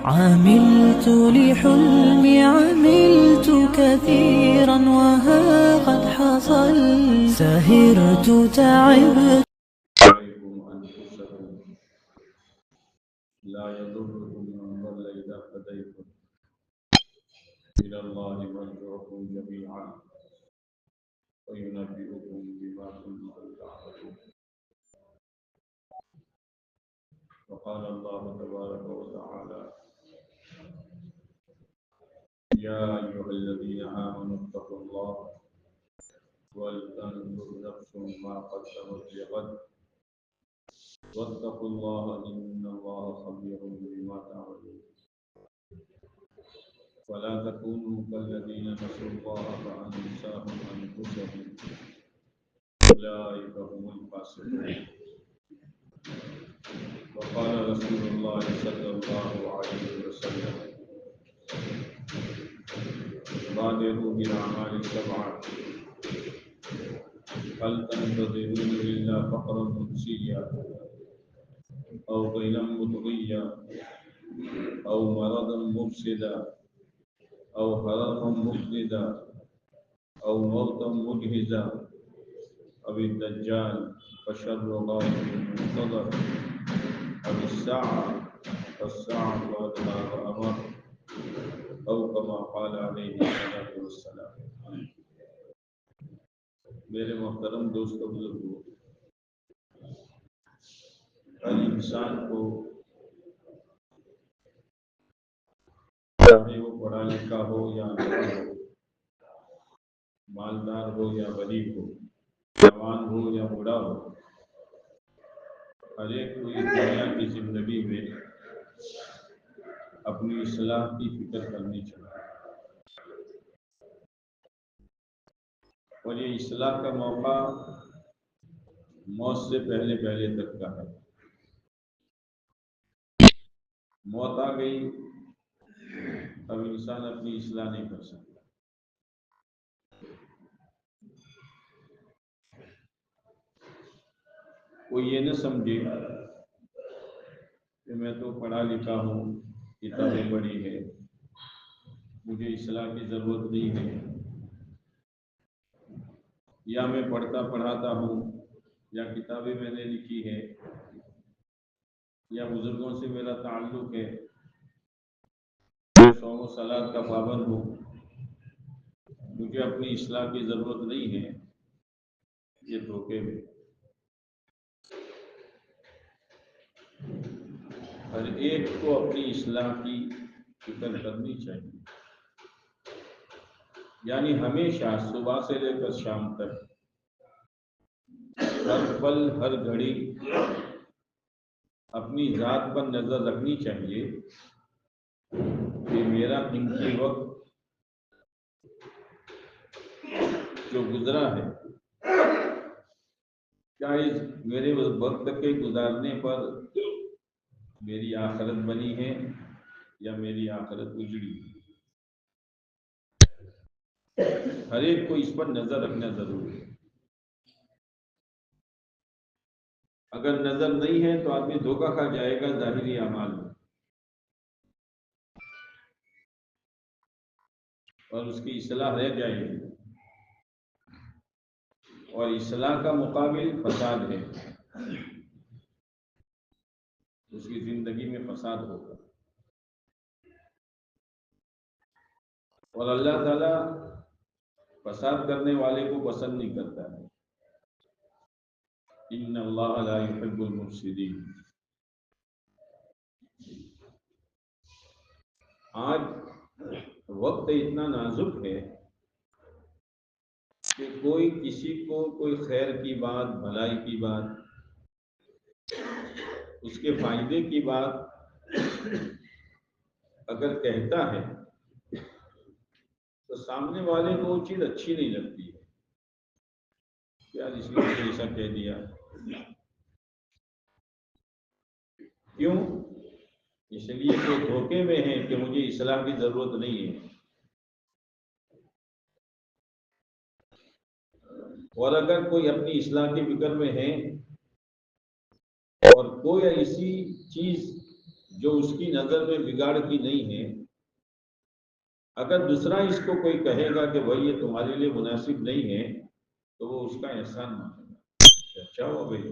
عملت لحلمي عملت كثيرا وها قد حصل سهرت تعبت عليكم أنفسكم لا يضركم من ضل إذا هديتم إلى الله مرجعكم جميعا وينبئكم بما كنتم تعملون. وقال الله تبارك وتعالى: يا أيها الذين آمنوا اتقوا الله ولتنظر نفس ما قدمت لغد واتقوا الله إن الله خبير بما تعملون. ولا تكونوا كالذين نسوا الله فأنساهم أنفسهم أولئك هم الفاسقون. وقال رسول الله صلى الله عليه وسلم: بادروا بالأعمال السبعة هل تنتظرون إلا فقرا منسيا أو غنى مطغيا أو مرضا مفسدا أو هرما مفسدا أو موتا مجهزا أو الدجال فشر غائب منتظر أو الساعة فالساعة أدنى وأمر أو كما قال عليه الصلاة والسلام. میرے محترم دوستو بزرگو، ہر انسان کو چاہے وہ پڑھا لکھا ہو یا انپڑھ ہو، مالدار ہو یا غریب ہو، جوان ہو یا بوڑھا ہو، ہر ایک کو اس دنیا کی زندگی میں اپنی اصلاح کی فکر کرنی چاہیے، اور یہ اصلاح کا موقع موت سے پہلے تک کا ہے۔ موت آ گئی اب انسان اپنی اصلاح نہیں کر سکتا۔ کوئی یہ نہ سمجھے کہ میں تو پڑھا لکھا ہوں، کتابیں پڑھی ہے، مجھے اصلاح کی ضرورت نہیں ہے، یا میں پڑھتا پڑھاتا ہوں، یا کتابیں میں نے لکھی ہے، یا بزرگوں سے میرا تعلق ہے، میں صوم و صلات کا پابند ہوں، مجھے اپنی اصلاح کی ضرورت نہیں ہے۔ یہ دھوکے میں ہر ایک کو اپنی اصلاح کی فکر کرنی چاہیے، یعنی ہمیشہ صبح سے لے کر شام تک ہر پل ہر گھڑی اپنی ذات پر نظر رکھنی چاہیے کہ میرا قیمتی وقت جو گزرا ہے، کیا اس میرے وقت کے گزارنے پر میری آخرت بنی ہے یا میری آخرت اجڑی ہے۔ ہر ایک کو اس پر نظر رکھنا ضروری ہے۔ اگر نظر نہیں ہے تو آدمی دھوکہ کھا جائے گا ظاہری اعمال میں، اور اس کی اصلاح رہ جائے گی، اور اصلاح کا مقابل فساد ہے، اس کی زندگی میں فساد ہوگا، اور اللہ تعالیٰ فساد کرنے والے کو پسند نہیں کرتا ہے۔ ان اللہ لا يحب المفسدین۔ آج وقت اتنا نازک ہے کہ کوئی کسی کو کوئی خیر کی بات، بھلائی کی بات، اس کے فائدے کی بات اگر کہتا ہے تو سامنے والے کو وہ چیز اچھی نہیں لگتی ہے، یار اس نے مجھے ایسا کہہ دیا، کیوں؟ اس لیے کہ دھوکے میں ہے کہ مجھے اصلاح کی ضرورت نہیں ہے، اور اگر کوئی اپنی اصلاح کی فکر میں ہے اور کوئی ایسی چیز جو اس کی نظر میں بگاڑ کی نہیں ہے، اگر دوسرا اس کو کوئی کہے گا کہ بھائی یہ تمہارے لیے مناسب نہیں ہے تو وہ اس کا احسان مانے گا، اچھا ہوا بھائی،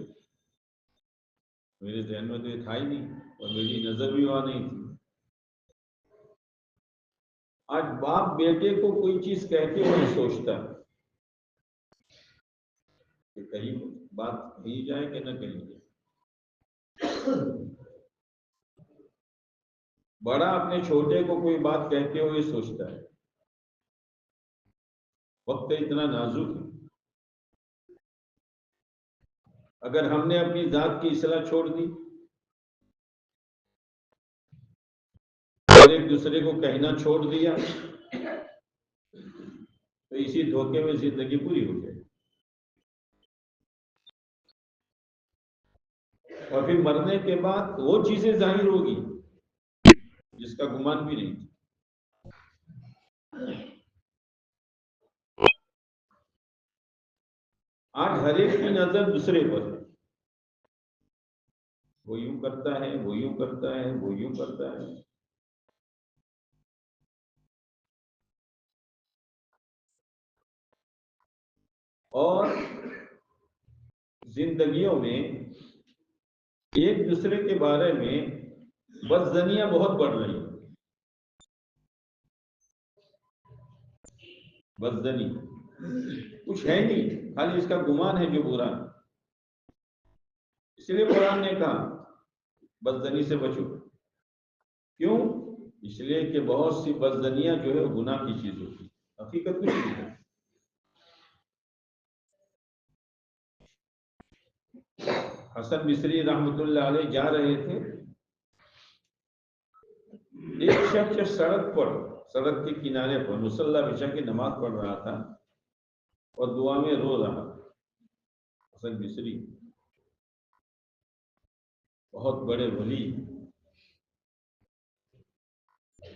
میرے ذہن میں تو یہ تھا ہی نہیں اور میری نظر بھی وہاں نہیں تھی۔ آج باپ بیٹے کو کوئی چیز کہتے ہوئے سوچتا ہے کہ کہیں بات کہی جائے کہ نہ کہی جائے۔ بڑا اپنے چھوٹے کو کوئی بات کہتے ہوئے سوچتا ہے۔ وقت اتنا نازک ہے، اگر ہم نے اپنی ذات کی اصلاح چھوڑ دی اور ایک دوسرے کو کہنا چھوڑ دیا تو اسی دھوکے میں زندگی پوری ہو جائے، اور پھر مرنے کے بعد وہ چیزیں ظاہر ہوگی جس کا گمان بھی نہیں تھا۔ آج ہر ایک کی نظر دوسرے پر ہے، وہ یوں کرتا ہے، وہ یوں کرتا ہے، وہ یوں کرتا ہے۔ اور زندگیوں میں ایک دوسرے کے بارے میں بدظنیاں بہت بڑھ رہی ہیں۔ بدظنی کچھ ہے نہیں، خالی اس کا گمان ہے جو برا ہے۔ اس لیے قرآن نے کہا بدظنی سے بچو۔ کیوں؟ اس لیے کہ بہت سی بدظنیاں جو ہے گناہ کی چیز ہوتی ہے، حقیقت کچھ نہیں ہے۔ حسن بصری رحمۃ اللہ علیہ جا رہے تھے، ایک شخص سڑک کے کنارے پر مصلی بچھا کے نماز پڑھ رہا تھا اور دعا میں رو رہا تھا۔ حسن بصری بہت بڑے ولی،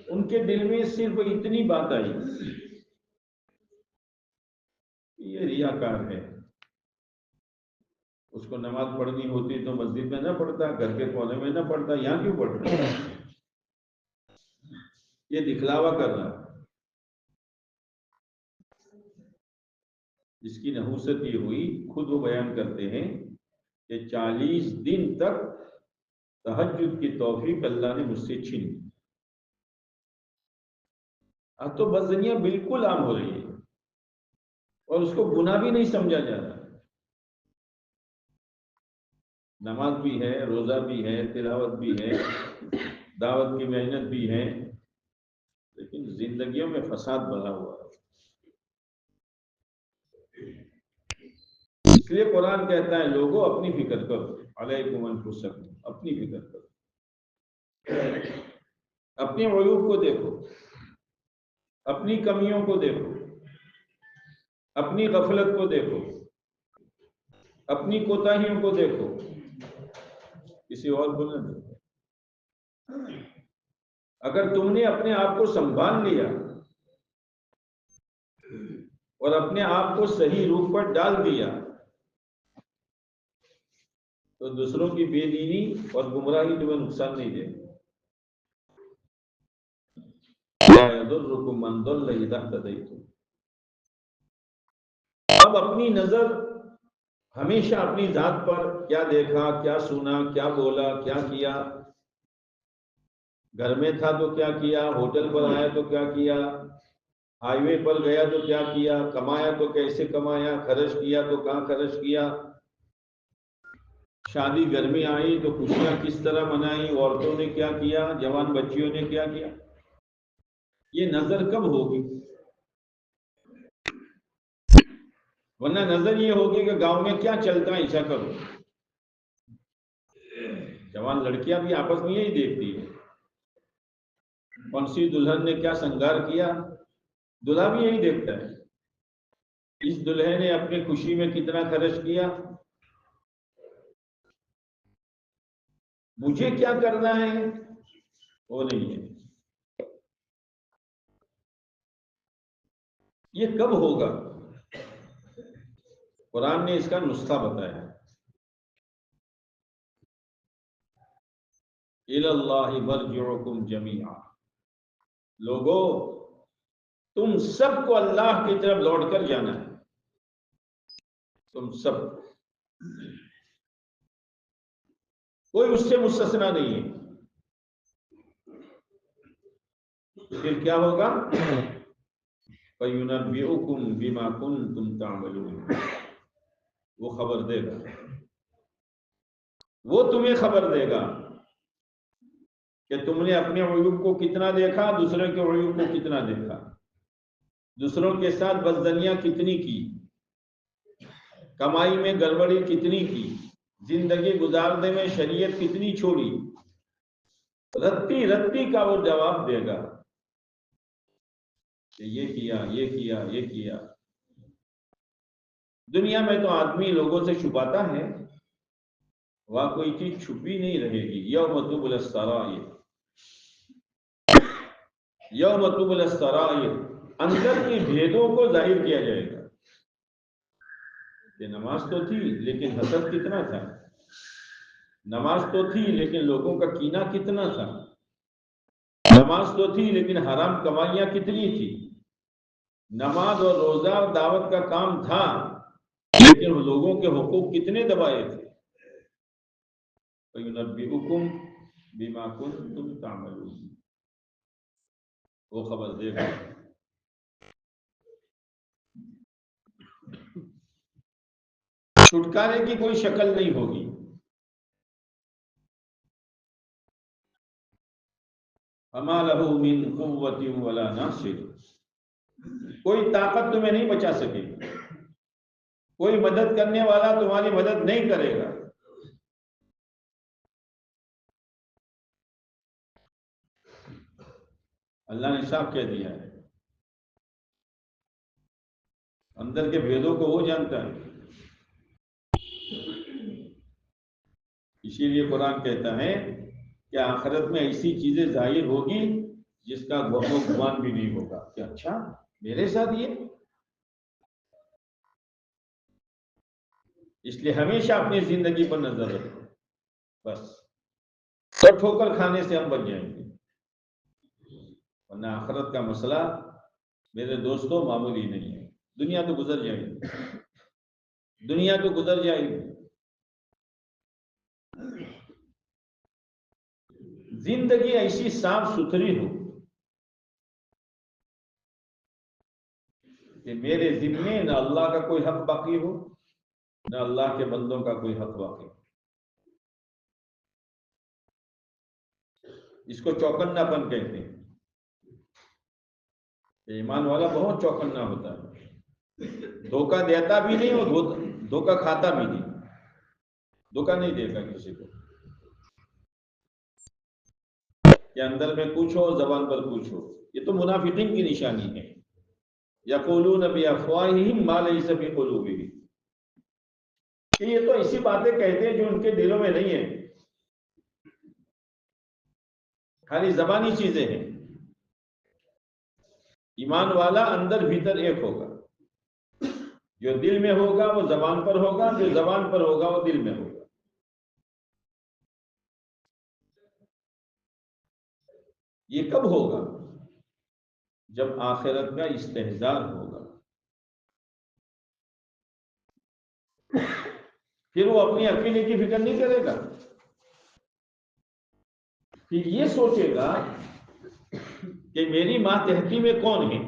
ان کے دل میں صرف اتنی بات آئی، یہ ریاکار ہے، اس کو نماز پڑھنی ہوتی تو مسجد میں نہ پڑھتا، گھر کے کونے میں نہ پڑھتا، یہاں کیوں پڑھ رہا ہے؟ یہ دکھلاوا کر رہا ہے۔ جس کی نحوست یہ ہوئی، خود وہ بیان کرتے ہیں کہ 40 دن تک تہجد کی توفیق اللہ نے مجھ سے چھین لی۔ اب تو بدظنیاں بالکل عام ہو رہی ہے اور اس کو گناہ بھی نہیں سمجھا جا رہا۔ نماز بھی ہے، روزہ بھی ہے، تلاوت بھی ہے، دعوت کی محنت بھی ہے، لیکن زندگیوں میں فساد بھرا ہوا ہے۔ اس لیے قرآن کہتا ہے لوگوں اپنی فکر کرو، علیکم انفسکم، اپنی فکر کرو، اپنے عیوب کو دیکھو، اپنی کمیوں کو دیکھو، اپنی غفلت کو دیکھو، اپنی کوتاہیوں کو دیکھو، کسی اور کو نہ دیکھو۔ اگر تم نے اپنے آپ کو سنبھال لیا اور اپنے آپ کو صحیح روپ پر ڈال دیا تو دوسروں کی بے دینی اور گمراہی تمہیں نقصان نہیں دے گی۔ لا يضركم من ضل اذا اهتديتم۔ اب اپنی نظر ہمیشہ اپنی ذات پر، کیا دیکھا، کیا سنا، کیا بولا، کیا کیا، گھر میں تھا تو کیا کیا، ہوٹل پر آیا تو کیا کیا، ہائی وے پر گیا تو کیا کیا، کمایا تو کیسے کمایا، خرچ کیا تو کہاں خرچ کیا، شادی گھر میں آئی تو خوشیاں کس طرح منائی، عورتوں نے کیا کیا، جوان بچیوں نے کیا کیا۔ یہ نظر کب ہوگی؟ ورنہ نظر یہ ہوگی کہ گاؤں میں کیا چلتا ہے ایسا کرو۔ جوان لڑکیاں بھی آپس میں یہی دیکھتی ہے، کون سی دلہن نے کیا سنگار کیا، دلہا بھی یہی دیکھتا ہے، اس دلہے نے اپنی خوشی میں کتنا خرچ کیا، مجھے کیا کرنا ہے وہ نہیں ہے۔ یہ کب ہوگا؟ قرآن نے اس کا نسخہ بتایا ہے۔ الی اللہ مرجعکم جمیعا، لوگوں تم سب کو اللہ کی طرف لوٹ کر جانا ہے، تم سب، کوئی اس سے مستثنا نہیں ہے۔ پھر کیا ہوگا؟ فَيُنَبِّئُكُم بِمَا كُنتُمْ تَعْمَلُونَ، وہ خبر دے گا، وہ تمہیں خبر دے گا کہ تم نے اپنے عیوب کو کتنا دیکھا، دوسروں کے عیوب کو کتنا دیکھا، دوسروں کے ساتھ بدزنیاں کتنی کی، کمائی میں گڑبڑی کتنی کی، زندگی گزارنے میں شریعت کتنی چھوڑی، رتی رتی کا وہ جواب دے گا کہ یہ کیا، یہ کیا، یہ کیا۔ دنیا میں تو آدمی لوگوں سے چھپاتا ہے، وہاں کوئی چیز چھپی نہیں رہے گی۔ یوم تبلی السرائر، یوم تبلی السرائر، اندر کی بھیدوں کو ظاہر کیا جائے گا کہ نماز تو تھی لیکن حسد کتنا تھا، نماز تو تھی لیکن لوگوں کا کینہ کتنا تھا، نماز تو تھی لیکن حرام کمائیاں کتنی تھی، نماز اور روزہ اور دعوت کا کام تھا لیکن لوگوں کے حقوق کتنے دبائے تھے۔ فَيُنَبِّئُكُم بِمَا كُنتُمْ تَعْمَلُونَ، وہ خبر دے گا۔ چھٹکارے کی کوئی شکل نہیں ہوگی۔ فَمَا لَهُ مِن قُوَّةٍ وَلَا نَاصِرٍ، کوئی طاقت تمہیں نہیں بچا سکے گی، کوئی مدد کرنے والا تمہاری مدد نہیں کرے گا۔ اللہ نے صاف کہہ دیا ہے، اندر کے بھیدوں کو وہ جانتا ہے۔ اسی لیے قرآن کہتا ہے کہ آخرت میں ایسی چیزیں ظاہر ہوگی جس کا گمان بھی نہیں ہوگا کہ اچھا میرے ساتھ یہ۔ اس لیے ہمیشہ اپنی زندگی پر نظر رکھو، بس، اور ٹھوکر کھانے سے ہم بچ جائیں گے، ورنہ آخرت کا مسئلہ میرے دوستوں معمولی نہیں ہے۔ دنیا تو گزر جائے گی، دنیا تو گزر جائے گی، زندگی ایسی صاف ستھری ہو کہ میرے ذمے نہ اللہ کا کوئی حق باقی ہو، نہ اللہ کے بندوں کا کوئی حق باقی ہو۔ اس کو چوکنا پن کہتے ہیں۔ ایمان والا بہت چوکنا ہوتا ہے، دھوکہ دیتا بھی نہیں اور دھوکہ کھاتا بھی نہیں، دھوکہ نہیں دیتا کسی کو، کہ اندر میں کچھ ہو زبان پر کچھ ہو۔ یہ تو منافقین کی نشانی ہے، یقولون بافواہہم ما لیس فی قلوبہم، کہ یہ تو ایسی باتیں کہتے ہیں جو ان کے دلوں میں نہیں ہے، خالی زبانی چیزیں ہیں۔ ایمان والا اندر بھیتر ایک ہوگا، جو دل میں ہوگا وہ زبان پر ہوگا، جو زبان پر ہوگا وہ دل میں ہوگا۔ یہ کب ہوگا؟ جب آخرت کا استحضار ہوگا، پھر وہ اپنی اکیلے کی فکر نہیں کرے گا، پھر یہ سوچے گا کہ میری ماتحتی میں کون ہے۔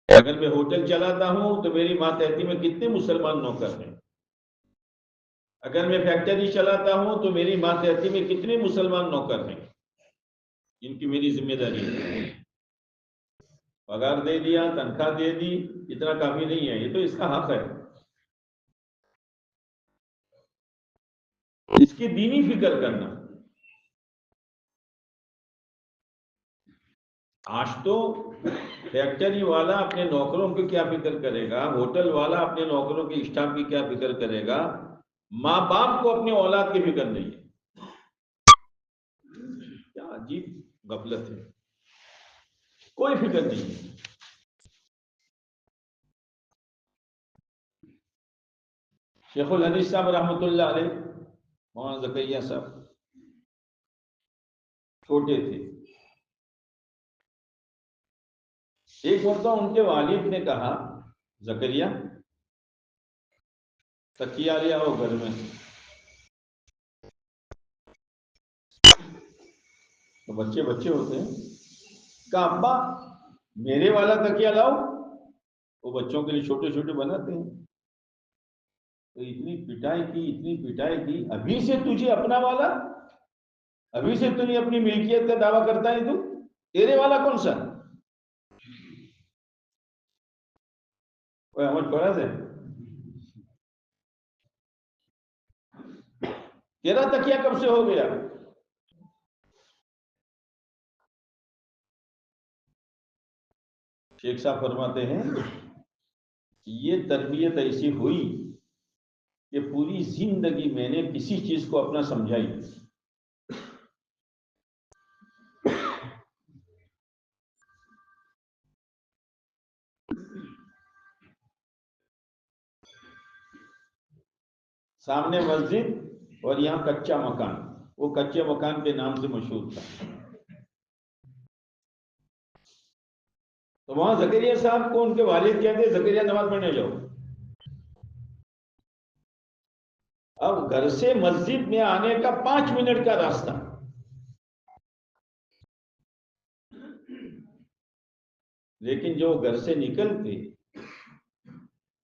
اگر میں ہوٹل چلاتا ہوں تو میری ماتحتی میں کتنے مسلمان نوکر ہیں، اگر میں فیکٹری چلاتا ہوں تو میری ماتحتی میں کتنے مسلمان نوکر ہیں، ان کی میری ذمہ داری ہے۔ پگار دے دیا، تنخواہ دے دی، اتنا کافی نہیں ہے، یہ تو اس کا حق ہے، اس کی دینی فکر کرنا۔ آج تو فیکٹری والا اپنے نوکروں کی کیا فکر کرے گا، ہوٹل والا اپنے نوکروں کی اسٹاف کی کیا فکر کرے گا، ماں باپ کو اپنے اولاد کی فکر نہیں ہے۔ کیا عجیب غفلت ہے، کوئی فکر نہیں ہے۔ شیخ الحدیث صاحب رحمۃ اللہ علیہ، مولانا زکریا صاحب، چھوٹے تھے. ایک مرتبہ ان کے والد نے کہا زکریا تکیہ لے آؤ گھر میں. تو بچے بچے ہوتے ہیں. کہا ابا میرے والا تکیہ لاؤ. وہ بچوں کے لیے چھوٹے چھوٹے بناتے ہیں. تو اتنی پٹائی کی ابھی سے تجھے اپنا والا, ابھی سے تجھے اپنی ملکیت کا دعویٰ کرتا ہے, تو تیرے والا کون سا؟ احمد پڑھا سے تیرا تکیہ کب سے ہو گیا؟ شیخ صاحب فرماتے ہیں یہ تربیت ایسی ہوئی کہ پوری زندگی میں نے کسی چیز کو اپنا سمجھائی. سامنے مسجد اور یہاں کچا مکان, وہ کچے مکان کے نام سے مشہور تھا. تو وہاں زکریا صاحب کو ان کے والد کہتے زکریا نماز پڑھنے جاؤ. اب گھر سے مسجد میں آنے کا 5 منٹ کا راستہ, لیکن جو گھر سے نکلتے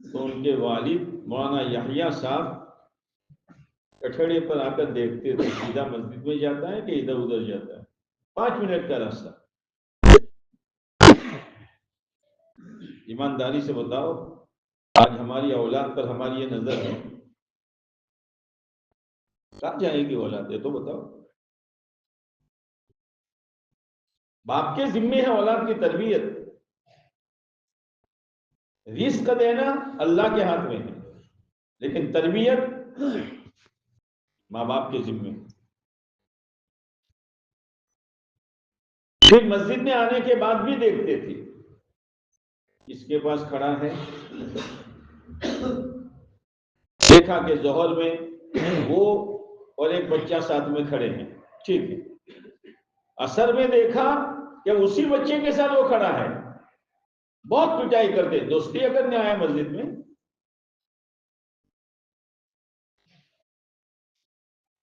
تو ان کے والد مولانا یحییٰ صاحب کٹھڑے پر آ کر دیکھتے تھے سیدھا مسجد میں جاتا ہے کہ ادھر ادھر جاتا ہے. 5 منٹ کا راستہ. ایمانداری سے بتاؤ آج ہماری اولاد پر ہماری یہ نظر ہے, کہاں جائے گی اولاد؟ یہ تو بتاؤ. باپ کے ذمے ہے اولاد کی تربیت, رزق دینا اللہ کے ہاتھ میں ہے, لیکن تربیت ماں باپ کے ذمے. پھر مسجد میں آنے کے بعد بھی دیکھتے تھے اس کے پاس کھڑا ہے, دیکھا کہ ظہر میں وہ اور ایک بچہ ساتھ میں کھڑے ہیں, ٹھیک ہے. عصر میں دیکھا کہ اسی بچے کے ساتھ وہ کھڑا ہے. بہت پٹائی کرتے, دوستیاں کرنے آیا مسجد میں,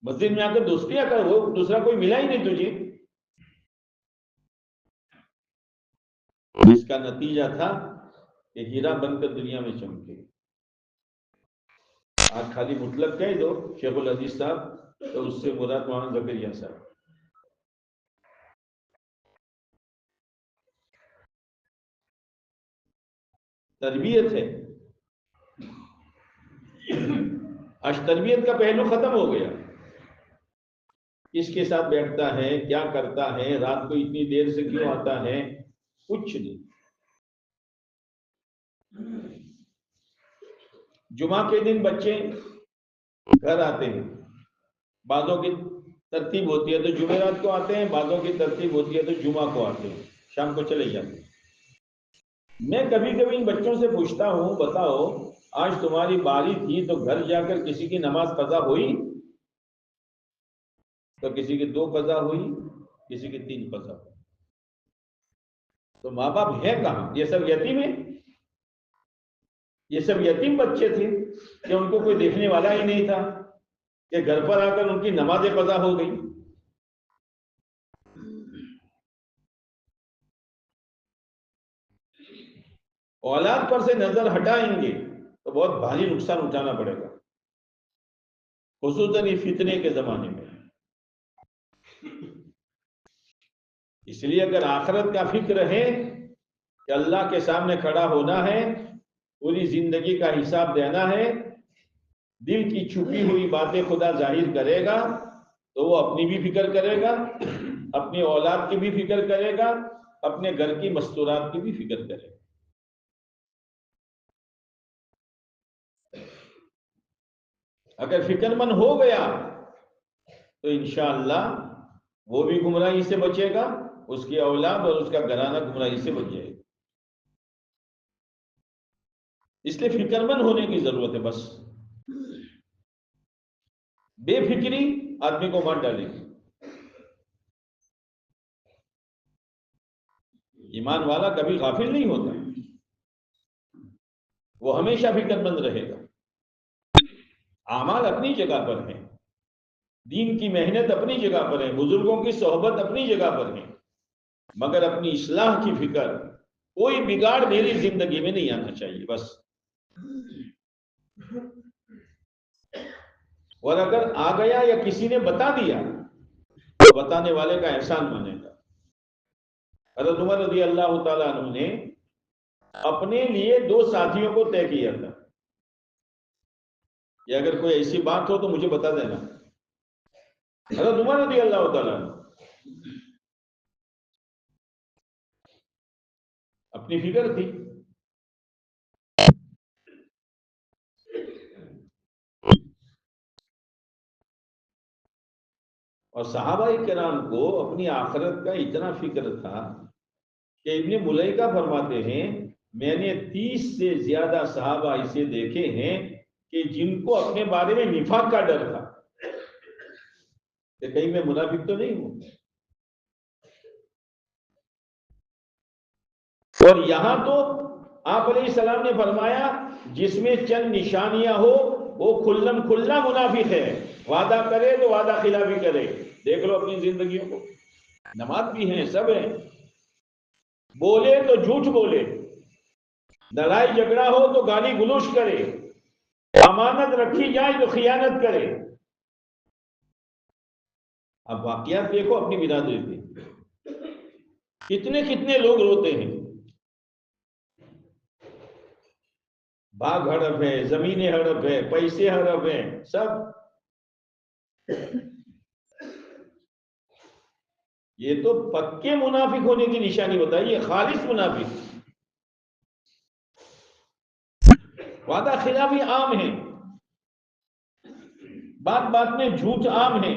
مسجد میں آ کر دوستیاں کر, وہ دوسرا کوئی ملا ہی نہیں تجھے. اس کا نتیجہ تھا کہ ہیرا بن کر دنیا میں چمکے. آج خالی مطلق کہہ دو شیخ العزیز صاحب تو اس سے مراد مولانا زکریا صاحب. تربیت ہے. آج تربیت کا پہلو ختم ہو گیا. کس کے ساتھ بیٹھتا ہے, کیا کرتا ہے, رات کو اتنی دیر سے کیوں آتا ہے, کچھ نہیں. جمعہ کے دن بچے گھر آتے ہیں, بعضوں کی ترتیب ہوتی ہے تو جمعرات کو آتے ہیں, بعضوں کی ترتیب ہوتی ہے تو جمعہ کو آتے ہیں, شام کو چلے جاتے ہیں. میں کبھی کبھی ان بچوں سے پوچھتا ہوں بتاؤ آج تمہاری باری تھی تو گھر جا کر کسی کی نماز قضا ہوئی؟ تو کسی کی 2 قضا ہوئی, کسی کی 3 قضا ہوئی. تو ماں باپ ہے کہاں؟ یہ سب یتیم ہیں, یہ سب یتیم بچے تھے کہ ان کو کوئی دیکھنے والا ہی نہیں تھا کہ گھر پر آ کر ان کی نماز قضا ہو گئی. اولاد پر سے نظر ہٹائیں گے تو بہت بھاری نقصان اٹھانا پڑے گا, خصوصاً فتنے کے زمانے میں. اس لیے اگر آخرت کا فکر ہے کہ اللہ کے سامنے کھڑا ہونا ہے, پوری زندگی کا حساب دینا ہے, دل کی چھپی ہوئی باتیں خدا ظاہر کرے گا تو وہ اپنی بھی فکر کرے گا, اپنی اولاد کی بھی فکر کرے گا, اپنے گھر کی مستورات کی بھی فکر کرے گا. اگر فکر مند ہو گیا تو انشاءاللہ وہ بھی گمراہی سے بچے گا, اس کی اولاد اور اس کا گھرانہ گمراہی سے بچ جائے گا. اس لیے فکر مند ہونے کی ضرورت ہے. بس بے فکری آدمی کو مار ڈالے گی. ایمان والا کبھی غافل نہیں ہوتا، وہ ہمیشہ فکر مند رہے گا۔ اعمال اپنی جگہ پر ہیں، دین کی محنت اپنی جگہ پر ہے، بزرگوں کی صحبت اپنی جگہ پر ہے، مگر اپنی اصلاح کی فکر، کوئی بگاڑ میری زندگی میں نہیں آنا چاہیے بس۔ اور اگر آ گیا یا کسی نے بتا دیا تو بتانے والے کا احسان مانے گا۔ حضرت عمر رضی اللہ تعالیٰ عنہ نے اپنے لیے 2 ساتھیوں کو طے کیا تھا کہ اگر کوئی ایسی بات ہو تو مجھے بتا دینا۔ حضرت عمر رضی اللہ تعالیٰ عنہ اپنی فکر تھی، اور صحابہ کرام کو اپنی آخرت کا اتنا فکر تھا کہ ابن ملیکہ فرماتے ہیں میں نے 30 سے زیادہ صحابہ اسے دیکھے ہیں کہ جن کو اپنے بارے میں نفاق کا ڈر تھا کہ کہیں میں منافق تو نہیں ہوں۔ اور یہاں تو آپ علیہ السلام نے فرمایا جس میں چند نشانیاں ہو وہ کھلم کھلا منافق ہے، وعدہ کرے تو وعدہ خلافی کرے۔ دیکھ لو اپنی زندگیوں کو، نماز بھی ہیں، سب ہیں، بولے تو جھوٹ بولے، لڑائی جھگڑا ہو تو گالی گلوچ کرے، امانت رکھی جائے تو خیانت کرے۔ اب واقعات دیکھو اپنی برادری پہ، کتنے کتنے لوگ روتے ہیں، باغ ہڑپ ہے، زمینیں ہڑپ ہے، پیسے ہڑپ ہیں، سب۔ یہ تو پکے منافق ہونے کی نشانی بتائی، یہ خالص منافق۔ وعدہ خلافی عام ہے، بات بات میں جھوٹ عام ہے،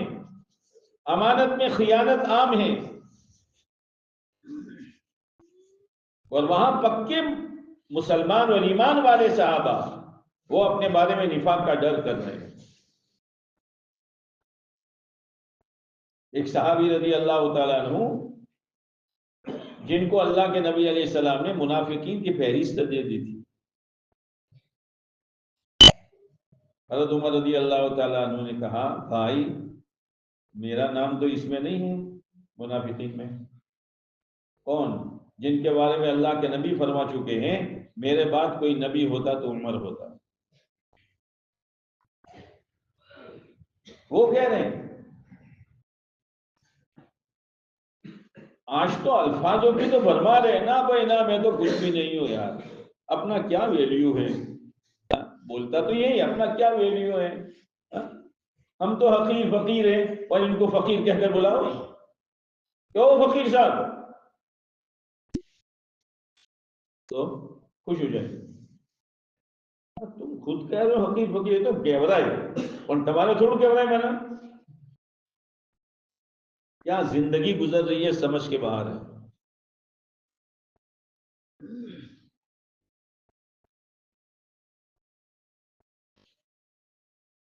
امانت میں خیانت عام ہے، اور وہاں پکے مسلمان اور ایمان والے صحابہ وہ اپنے بارے میں نفاق کا ڈر کر رہے ہیں۔ ایک صحابی رضی اللہ تعالیٰ عنہ جن کو اللہ کے نبی علیہ السلام نے منافقین کی فہرست دے دی تھی، حضرت عمر رضی اللہ تعالیٰ عنہ نے کہا بھائی میرا نام تو اس میں نہیں ہے منافقین میں۔ کون؟ جن کے بارے میں اللہ کے نبی فرما چکے ہیں میرے بعد کوئی نبی ہوتا تو عمر ہوتا۔ وہ کہہ رہے ہیں آج تو الفاظوں کی تو فرما رہے ہیں نا بھائی نا میں تو کچھ بھی نہیں ہوں یار، اپنا کیا ویلیو ہے؟ بولتا تو یہی اپنا کیا ویلیو ہے، ہم تو حقیر فقیر ہیں، اور ان کو فقیر کہہ کر بلاؤ کیوں فقیر صاحب، تو خوش ہو جائے۔ تم خود کہہ رہے ہو حقیر فقیر، تو گیورا ہے، اور تمہارا تھوڑا گیورا ہے میں نے کیا زندگی گزر رہی ہے سمجھ کے باہر ہے۔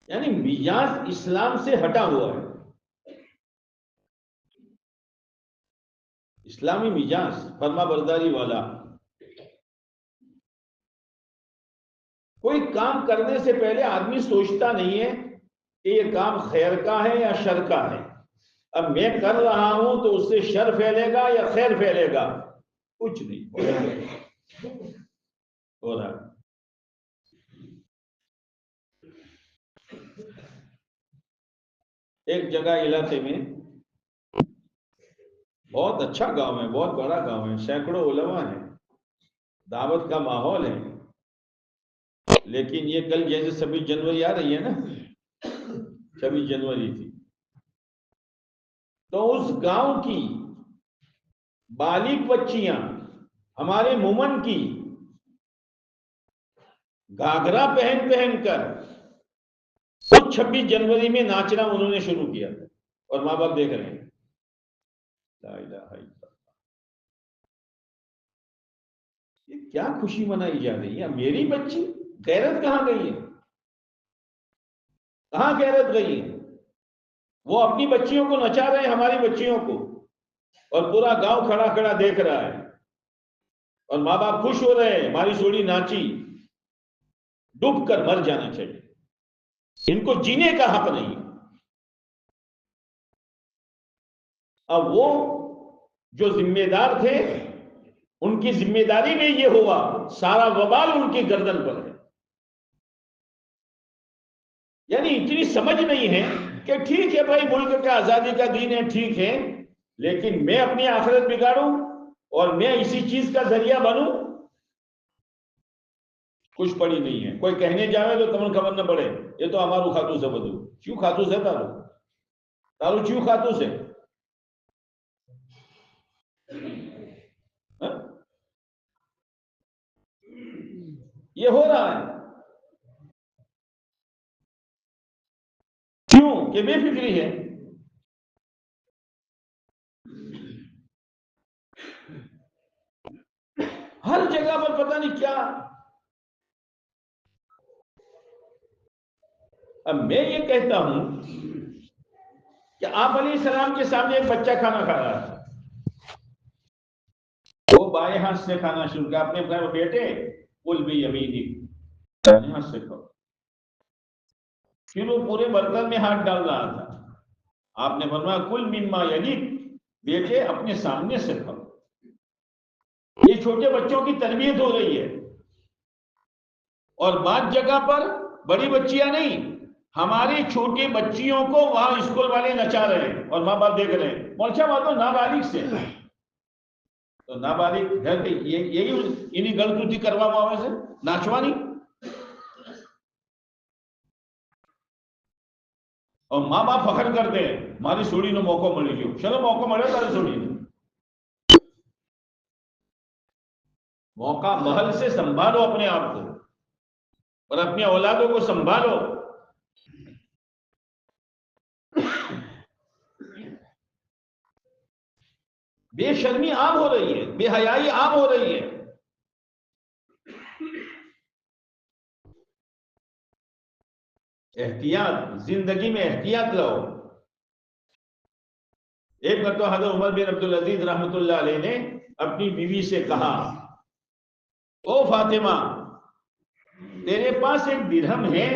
یعنی مزاج اسلام سے ہٹا ہوا ہے، اسلامی مزاج فرما برداری والا۔ کوئی کام کرنے سے پہلے آدمی سوچتا نہیں ہے کہ یہ کام خیر کا ہے یا شر کا ہے، اب میں کر رہا ہوں تو اس سے شر پھیلے گا یا خیر پھیلے گا، کچھ نہیں ہو رہا۔ ایک جگہ علاقے میں بہت اچھا گاؤں ہے، بہت بڑا گاؤں ہے، سینکڑوں علماء ہیں، دعوت کا ماحول ہے، لیکن یہ کل جیسے 26 جنوری آ رہی ہے نا، 26 جنوری تھی، تو اس گاؤں کی بالغ بچیاں ہمارے مومن کی گھاگھرا پہن پہن کر خود 26 جنوری میں ناچنا انہوں نے شروع کیا اور ماں باپ دیکھ رہے ہیں۔ لا الہ الا اللہ، یہ کیا خوشی منائی جا رہی ہے؟ میری بچی، غیرت کہاں گئی ہے؟ کہاں غیرت گئی ہے؟ وہ اپنی بچیوں کو نچا رہے ہیں، ہماری بچیوں کو، اور پورا گاؤں کھڑا کھڑا دیکھ رہا ہے۔ اور ماں باپ خوش ہو رہے ہیں، ہماری سوڑی ناچی، ڈوب کر مر جانا چاہیے، ان کو جینے کا حق نہیں۔ اب وہ جو ذمہ دار تھے ان کی ذمہ داری میں یہ ہوا، سارا وبال ان کی گردن پر ہے۔ یعنی اتنی سمجھ نہیں ہے کہ ٹھیک ہے بھائی ملک کا آزادی کا دین ہے، ٹھیک ہے، لیکن میں اپنی آخرت بگاڑوں اور میں اسی چیز کا ذریعہ بنوں، کچھ پڑی نہیں ہے۔ کوئی کہنے جاوے تو تمن خبر نہ پڑے، یہ تو ہمارو خاتو سے بدو، چیو خاتو سے تارو، تارو چیو خاتو سے، ہاں؟ یہ ہو رہا ہے کیوں کہ بے فکری ہے۔ ہر جگہ پر پتہ نہیں کیا۔ اب میں یہ کہتا ہوں کہ آپ علیہ السلام کے سامنے ایک بچہ کھانا کھا رہا ہے، وہ بائیں ہاتھ سے کھانا شروع کیا، اپنے کہا بیٹے کل بھی یمینک، دائیں ہاتھ سے کھاؤ۔ پھر وہ پورے برتن میں ہاتھ ڈال رہا تھا، آپ نے فرمایا کل مما یلیک، بیٹے اپنے سامنے سے کھاؤ۔ یہ چھوٹے بچوں کی تربیت ہو رہی ہے، اور بعض جگہ پر بڑی بچیاں نہیں، ہماری چھوٹی بچیوں کو وہاں اسکول والے نچا رہے ہیں اور ماں باپ دیکھ رہے ہیں، مولچا باتوں نابالغ سے، تو نابالغ گھر پہ یہی انہی گلتی کروا ماں سے ناچوانی، اور ماں باپ فخر کرتے ہیں ہماری سوڑی نے موقع ملے گی، چلو موقع ملے تارے سوڑی نے، موقع محل سے سنبھالو اپنے آپ کو اور اپنی اولادوں کو سنبھالو۔ بے شرمی عام ہو رہی ہے، بے حیائی عام ہو رہی ہے۔ احتیاط، زندگی میں احتیاط لاؤ۔ ایک مرتبہ حضرت عمر بن عبدالعزیز رحمۃ اللہ علیہ نے اپنی بیوی سے کہا، او فاطمہ تیرے پاس ایک درہم ہے،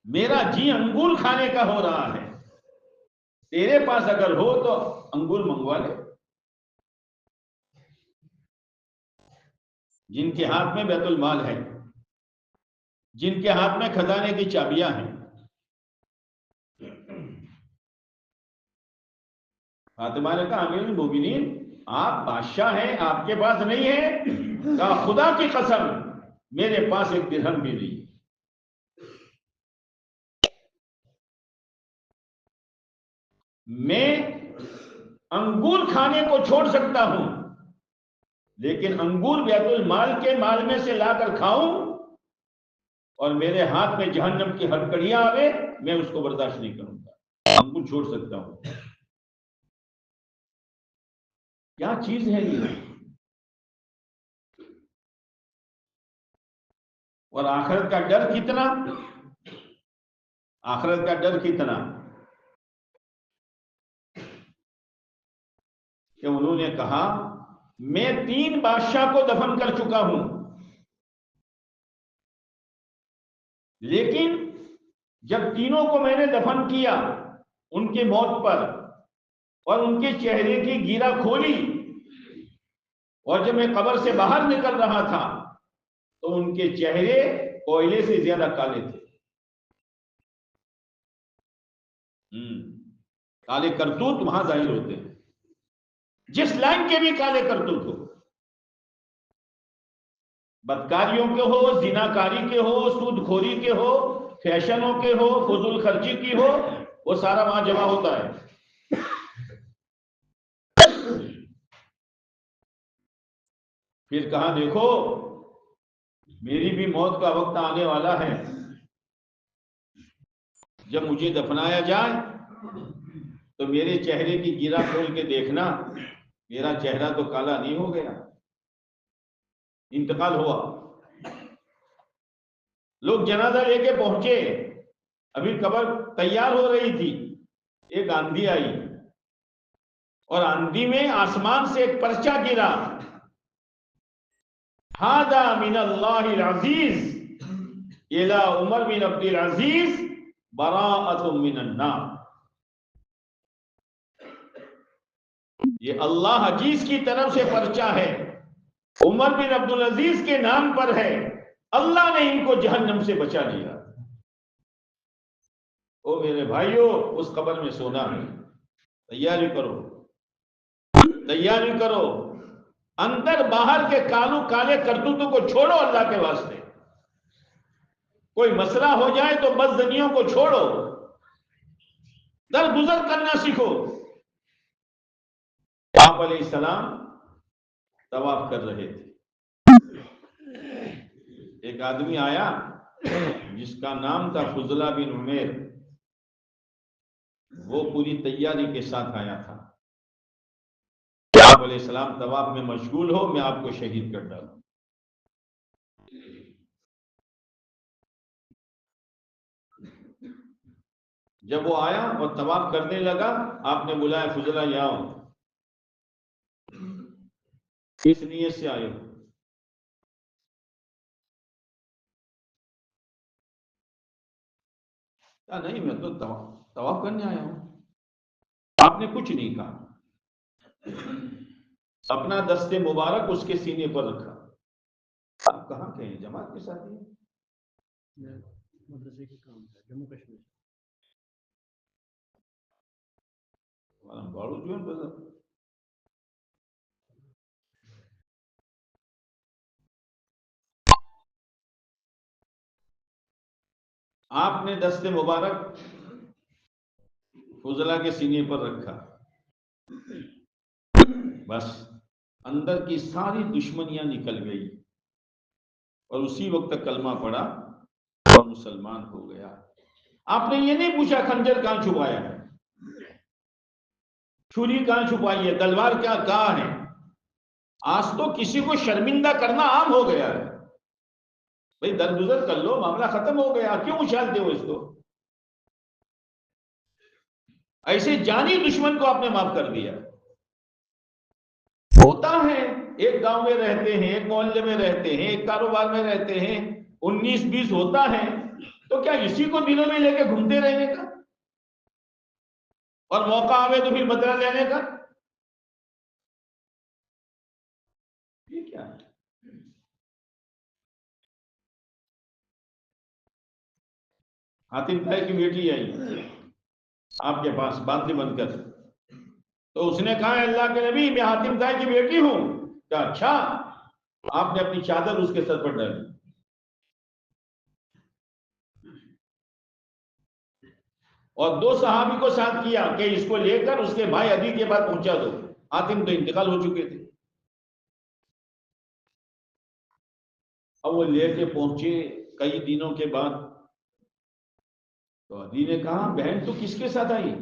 میرا جی انگور کھانے کا ہو رہا ہے، تیرے پاس اگر ہو تو انگور منگوا لے۔ جن کے ہاتھ میں بیت المال ہے، جن کے ہاتھ میں خزانے کی چابیاں ہیں، فاطمہ نے کہا امیر المومنین آپ بادشاہ ہیں، آپ کے پاس نہیں ہے؟ کہا خدا کی قسم میرے پاس ایک درہم بھی نہیں۔ میں انگور کھانے کو چھوڑ سکتا ہوں، لیکن انگور بیت المال کے مال میں سے لا کر کھاؤں اور میرے ہاتھ میں جہنم کی ہتکڑیاں آوے، میں اس کو برداشت نہیں کروں گا، انگور چھوڑ سکتا ہوں۔ کیا چیز ہے یہ؟ اور آخرت کا ڈر کتنا، آخرت کا ڈر کتنا کہ انہوں نے کہا میں 3 بادشاہ کو دفن کر چکا ہوں، لیکن جب تینوں کو میں نے دفن کیا ان کی موت پر اور ان کے چہرے کی گیرا کھولی، اور جب میں قبر سے باہر نکل رہا تھا تو ان کے چہرے کوئلے سے زیادہ کالے تھے۔ کالے کرتوت وہاں ظاہر ہوتے ہیں، جس لائن کے بھی کالے کرتوت ہو، بدکاریوں کے ہو، زناکاری کے ہو، سود خوری کے ہو، فیشنوں کے ہو، فضول خرچی کی ہو، وہ سارا وہاں جمع ہوتا ہے۔ پھر کہا دیکھو میری بھی موت کا وقت آنے والا ہے، جب مجھے دفنایا جائے تو میرے چہرے کی گیرا کھول کے دیکھنا، میرا چہرہ تو کالا نہیں ہو گیا۔ انتقال ہوا، لوگ جنازہ لے کے پہنچے، ابھی قبر تیار ہو رہی تھی، ایک آندھی آئی اور آندھی میں آسمان سے ایک پرچہ گرا، ہذا من اللہ العزیز الی عمر بن عبد العزیز براءۃ من النار. یہ اللہ عزیز کی طرف سے پرچہ ہے، عمر بن عبد العزیز کے نام پر ہے، اللہ نے ان کو جہنم سے بچا لیا. او میرے بھائیوں، اس قبر میں سونا ہے، تیاری کرو، تیاری کرو. اندر باہر کے کالے کرتوتوں کو چھوڑو اللہ کے واسطے. کوئی مسئلہ ہو جائے تو بدزنیوں کو چھوڑو، درگزر کرنا سیکھو. آپ علیہ السلام طواف کر رہے تھے، ایک آدمی آیا جس کا نام تھا فضلہ بن عمیر. وہ پوری تیاری کے ساتھ آیا تھا کہ آپ علیہ السلام طواف میں مشغول ہو، میں آپ کو شہید کر ڈالوں. جب وہ آیا اور طواف کرنے لگا، آپ نے بلایا، فضلہ یہ آؤ. کس نیت سے آئے ہو؟ نہیں، میں تو طواف کرنے آیا ہوں. آپ نے کچھ نہیں کہا، اپنا دست مبارک اس کے سینے پر رکھا. آپ کہاں کے ہیں؟ جماعت کے ساتھ ہیں؟ مدرسے کے کام ہے، جموں کشمیر. باڑو جو ہے آپ نے دست مبارک فضلہ کے سینے پر رکھا. بس اندر کی ساری دشمنیاں نکل گئی اور اسی وقت کلمہ پڑا اور مسلمان ہو گیا. آپ نے یہ نہیں پوچھا خنجر کہاں چھپایا ہے، چھری کہاں چھپائی ہے، تلوار کیا کہاں ہے. آج تو کسی کو شرمندہ کرنا عام ہو گیا ہے. بھئی درگزر کر لو، معاملہ ختم ہو گیا، کیوں اچھالتے ہو اس کو؟ ایسے جانی دشمن کو آپ نے معاف کر دیا. ہوتا ہے، ایک گاؤں میں رہتے ہیں، ایک محلے میں رہتے ہیں، ایک کاروبار میں رہتے ہیں، 19-20 ہوتا ہے، تو کیا اسی کو دلوں میں لے کے گھومتے رہنے کا اور موقع آوے تو پھر بدلہ لینے کا؟ یہ کیا ہے؟ حاتم بھائی کی بیٹی آئی آپ کے پاس باتیں بند کر، تو اس نے کہا اللہ کے نبی میں حاتم بھائی کی بیٹی ہوں. کیا اچھا؟ آپ نے اپنی چادر اس کے سر پر ڈالی اور 2 صحابی کو ساتھ کیا کہ اس کو لے کر اس کے بھائی عدی کے بعد پہنچا دو. حاتم تو انتقال ہو چکے تھے. اب وہ لے کے پہنچے کئی دنوں کے بعد، تو عدی نے کہا بہن تو کس کے ساتھ آئی،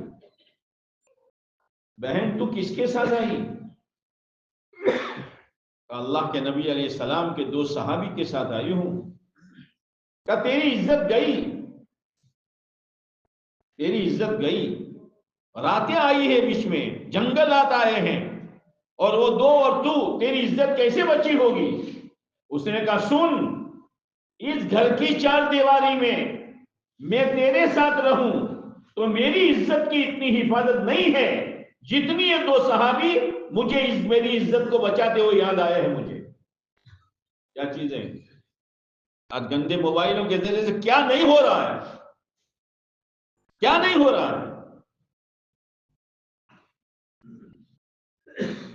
بہن تو کس کے ساتھ آئی؟ اللہ کے نبی علیہ السلام کے 2 صحابی کے ساتھ آئی ہوں. کہ تیری عزت گئی، تیری عزت گئی. راتیں آئی ہے بیچ میں، جنگلات آئے ہیں، اور وہ 2 اور تو، تیری عزت کیسے بچی ہوگی؟ اس نے کہا سن، اس گھر کی 4 دیواری میں تیرے ساتھ رہوں تو میری عزت کی اتنی حفاظت نہیں ہے جتنی یہ 2 صحابی مجھے میری عزت کو بچاتے ہوئے یاد آئے ہیں. مجھے کیا چیزیں آج گندے موبائلوں کے ذریعے سے کیا نہیں ہو رہا ہے، کیا نہیں ہو رہا ہے.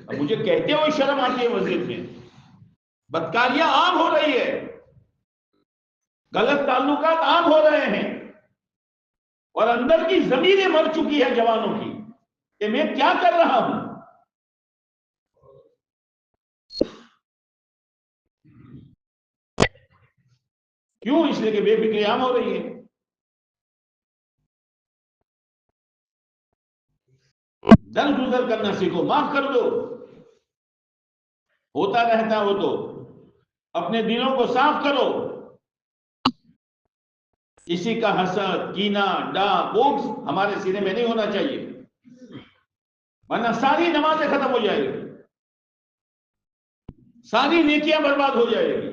اب مجھے کہتے ہوئے شرم آتی ہے، مسجد میں بدکاریاں عام ہو رہی ہے، غلط تعلقات عام ہو رہے ہیں، اور اندر کی زمینیں مر چکی ہے جوانوں کی کہ میں کیا کر رہا ہوں. کیوں؟ اس لیے کہ بے فکری عام ہو رہی ہے. درگزر کرنا سیکھو، معاف کر دو. ہوتا رہتا ہو تو اپنے دلوں کو صاف کرو. کسی کا حسد، کینہ، ڈا، بغض ہمارے سینے میں نہیں ہونا چاہیے. ورنہ ساری نمازیں ختم ہو جائے گی، ساری نیکیاں برباد ہو جائے گی۔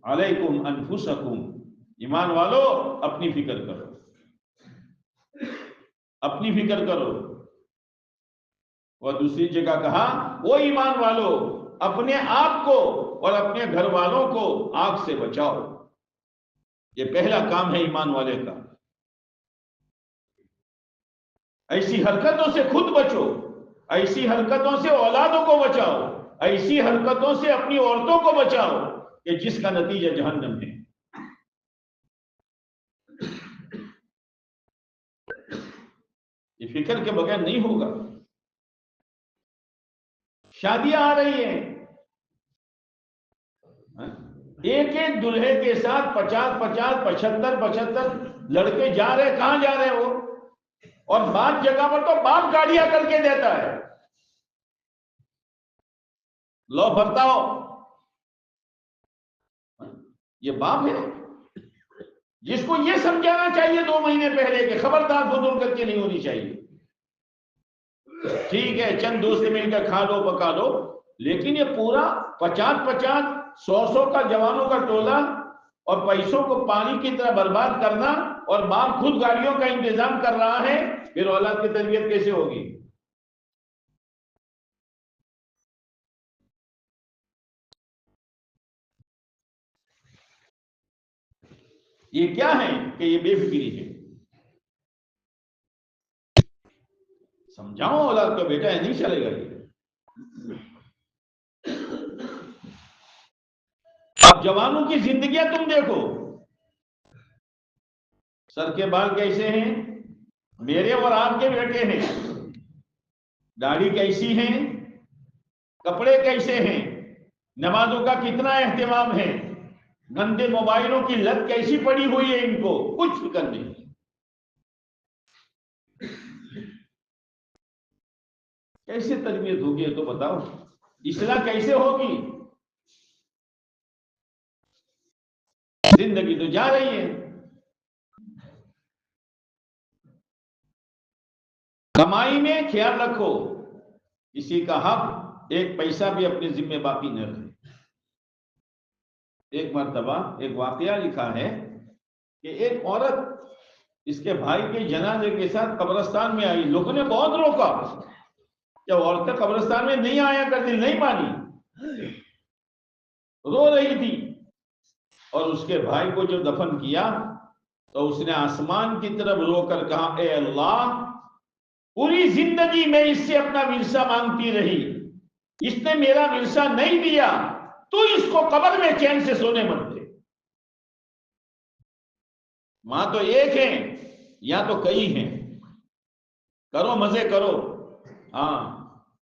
علیکم انفسکم، ایمان والو اپنی فکر کرو، اپنی فکر کرو۔ اور دوسری جگہ کہا وہ ایمان والو اپنے آپ کو اور اپنے گھر والوں کو آگ سے بچاؤ۔ یہ پہلا کام ہے ایمان والے کا۔ ایسی حرکتوں سے خود بچو، ایسی حرکتوں سے اولادوں کو بچاؤ، ایسی حرکتوں سے اپنی عورتوں کو بچاؤ کہ جس کا نتیجہ جہنم ہے۔ یہ فکر کے بغیر نہیں ہوگا۔ شادیاں آ رہی ہیں، ایک ایک دلہے کے ساتھ 50 75 لڑکے جا رہے، کہاں جا رہے وہ؟ اور بعض جگہ پر تو باپ گاڑیاں کر کے دیتا ہے، لو برتاؤ۔ یہ باپ ہے جس کو یہ سمجھانا چاہیے 2 مہینے پہلے کہ خبردار فضول کر کے نہیں ہونی چاہیے۔ ٹھیک ہے چند دوست مل کر کھا لو پکا لو، لیکن یہ پورا 50 100 کا جوانوں کا ٹولہ اور پیسوں کو پانی کی طرح برباد کرنا، اور باپ خود گاڑیوں کا انتظام کر رہا ہے، پھر اولاد کی تربیت کیسے ہوگی؟ یہ کیا ہے کہ یہ بے فکری ہے؟ سمجھاؤ اولاد کا، بیٹا ہے نہیں چلے گا یہ۔ اب جوانوں کی زندگیاں تم دیکھو، سر کے بال کیسے ہیں، میرے اور آپ کے بیٹے ہیں، داڑھی کیسی ہیں، کپڑے کیسے ہیں، نمازوں کا کتنا اہتمام ہے، گندے موبائلوں کی لت کیسی پڑی ہوئی ہے، ان کو کچھ فکر نہیں۔ کیسے تربیت ہوگی یہ تو بتاؤ، اصلاح کیسے ہوگی؟ زندگی تو جا رہی ہے۔ کمائی میں خیال رکھو، کسی کا حق ایک پیسہ بھی اپنے ذمہ باقی نہ رہے۔ ایک مرتبہ ایک واقعہ لکھا ہے کہ ایک عورت اس کے بھائی کے جنازے کے ساتھ قبرستان میں آئی، لوگوں نے بہت روکا، جب عورتیں قبرستان میں نہیں آیا کرتی، نہیں مانی، رو رہی تھی، اور اس کے بھائی کو جو دفن کیا تو اس نے آسمان کی طرف رو کر کہا، اے اللہ، پوری زندگی میں اس سے اپنا ورثہ مانگتی رہی، اس نے میرا ورثہ نہیں دیا، تو اس کو قبر میں چین سے سونے مت دے۔ ماں تو ایک ہے یا تو کئی ہیں، کرو مزے کرو، ہاں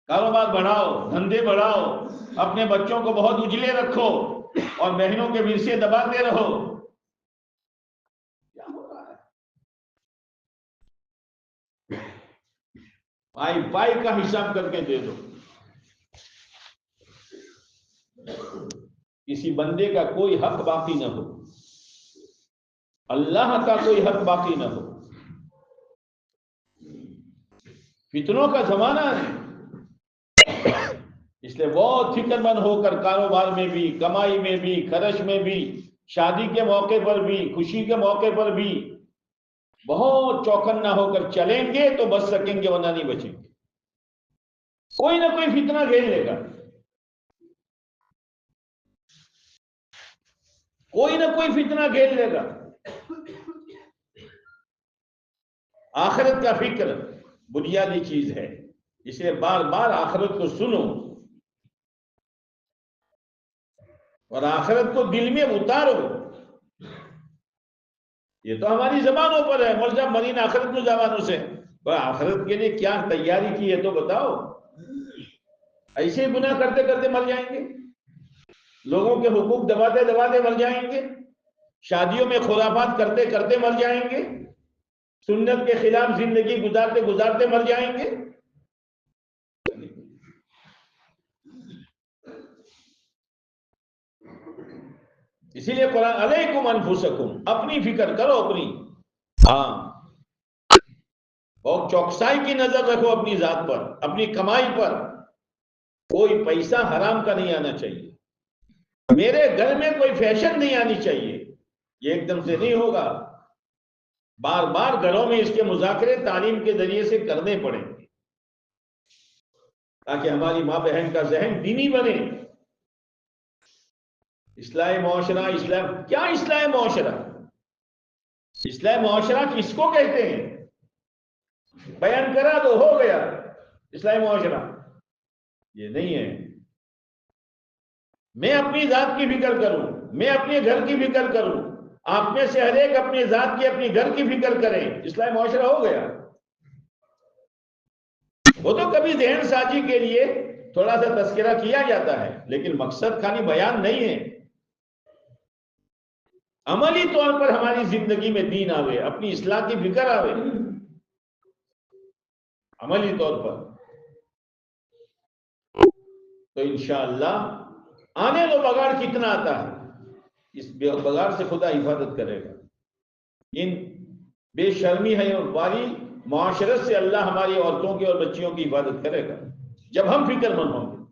کاروبار بڑھاؤ، دھندے بڑھاؤ، اپنے بچوں کو بہت اجلے رکھو اور بہنوں کے ورثے دباتے رہو۔ کیا ہو رہا ہے؟ پائی پائی کا حساب کر کے دے دو، کسی بندے کا کوئی حق باقی نہ ہو، اللہ کا کوئی حق باقی نہ ہو۔ فتنوں کا زمانہ ہے، اس لیے بہت فکر مند ہو کر کاروبار میں بھی، کمائی میں بھی، خرچ میں بھی، شادی کے موقع پر بھی، خوشی کے موقع پر بھی بہت چوکنا ہو کر چلیں گے تو بچ سکیں گے، ورنہ نہیں بچیں گے۔ کوئی نہ کوئی فتنہ گھیر لے گا، کوئی نہ کوئی فتنہ گھیر لے گا۔ آخرت کا فکر بنیادی چیز ہے، اسے بار بار آخرت کو سنو اور آخرت کو دل میں اتارو۔ یہ تو ہماری زبانوں پر ہے، مول صاحب مرین آخرت کو زبانوں سے، آخرت کے لیے کیا تیاری کی ہے تو بتاؤ۔ ایسے ہی گناہ کرتے کرتے مر جائیں گے، لوگوں کے حقوق دباتے دباتے مر جائیں گے، شادیوں میں خرافات کرتے کرتے مر جائیں گے، سنت کے خلاف زندگی گزارتے گزارتے مر جائیں گے۔ اسی لیے قرآن علیکم انفسکم، اپنی فکر کرو، اپنی، ہاں اور چوکسائی کی نظر رکھو اپنی ذات پر، اپنی کمائی پر. کوئی پیسہ حرام کا نہیں آنا چاہیے. میرے گھر میں کوئی فیشن نہیں آنی چاہیے. یہ ایک دم سے نہیں ہوگا. بار بار گھروں میں اس کے مذاکرے تعلیم کے ذریعے سے کرنے پڑیں گے تاکہ ہماری ماں بہن کا ذہن دینی بنے. اصلاح معاشرہ، کیا اصلاح معاشرہ؟ اصلاح معاشرہ کس کو کہتے ہیں؟ بیان کرا تو ہو گیا اصلاح معاشرہ. یہ نہیں ہے. میں اپنی ذات کی فکر کروں، میں اپنے گھر کی فکر کروں، آپ میں سے ہر ایک اپنی ذات کی، اپنی گھر کی فکر کریں. اصلاح معاشرہ ہو گیا. وہ تو کبھی ذہن سازی کے لیے تھوڑا سا تذکرہ کیا جاتا ہے، لیکن مقصد خالی بیان نہیں ہے. عملی طور پر ہماری زندگی میں دین آوے، اپنی اصلاح کی فکر آوے عملی طور پر. تو انشاءاللہ آنے دو. بگاڑ کتنا آتا ہے، اس بگاڑ سے خدا حفاظت کرے گا. ان بے شرمی ہے اور باری معاشرت سے اللہ ہماری عورتوں کی اور بچیوں کی حفاظت کرے گا جب ہم فکر مند ہوں گے.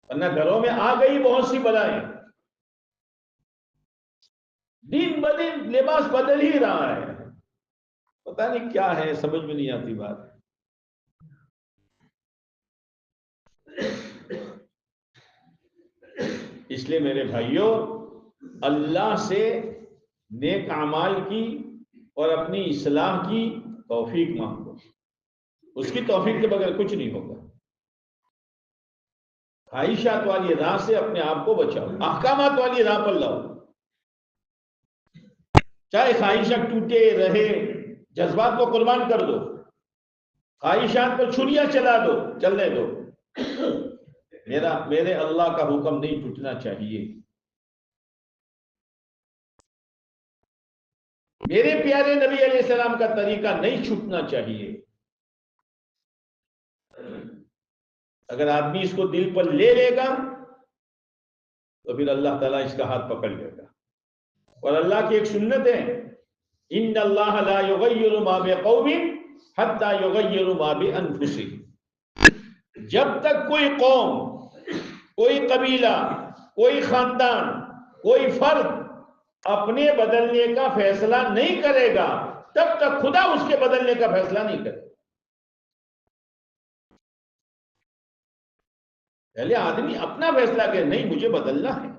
ورنہ گھروں میں آ گئی بہت سی بلائیں. دن بدن لباس بدل ہی رہا ہے. پتہ نہیں کیا ہے، سمجھ میں نہیں آتی بات. اس لیے میرے بھائیوں، اللہ سے نیک اعمال کی اور اپنی اصلاح کی توفیق مانگو. اس کی توفیق کے بغیر کچھ نہیں ہوگا. خواہشات والی راہ سے اپنے آپ کو بچاؤ، احکامات والی راہ پر لاؤ. چاہے خواہشات ٹوٹے رہے، جذبات کو قربان کر دو، خواہشات پر چھریاں چلا دو، چلنے دو. میرے اللہ کا حکم نہیں ٹوٹنا چاہیے. میرے پیارے نبی علیہ السلام کا طریقہ نہیں چھوٹنا چاہیے. اگر آدمی اس کو دل پر لے لے گا تو پھر اللہ تعالیٰ اس کا ہاتھ پکڑ لے گا. اور اللہ کی ایک سنت ہے، ان اللہ لا یغیر ما بقوم حتی یغیروا ما بانفسہم. جب تک کوئی قوم، کوئی قبیلہ، کوئی خاندان، کوئی فرد اپنے بدلنے کا فیصلہ نہیں کرے گا تب تک خدا اس کے بدلنے کا فیصلہ نہیں کرے. پہلے آدمی اپنا فیصلہ کرے، نہیں مجھے بدلنا ہے،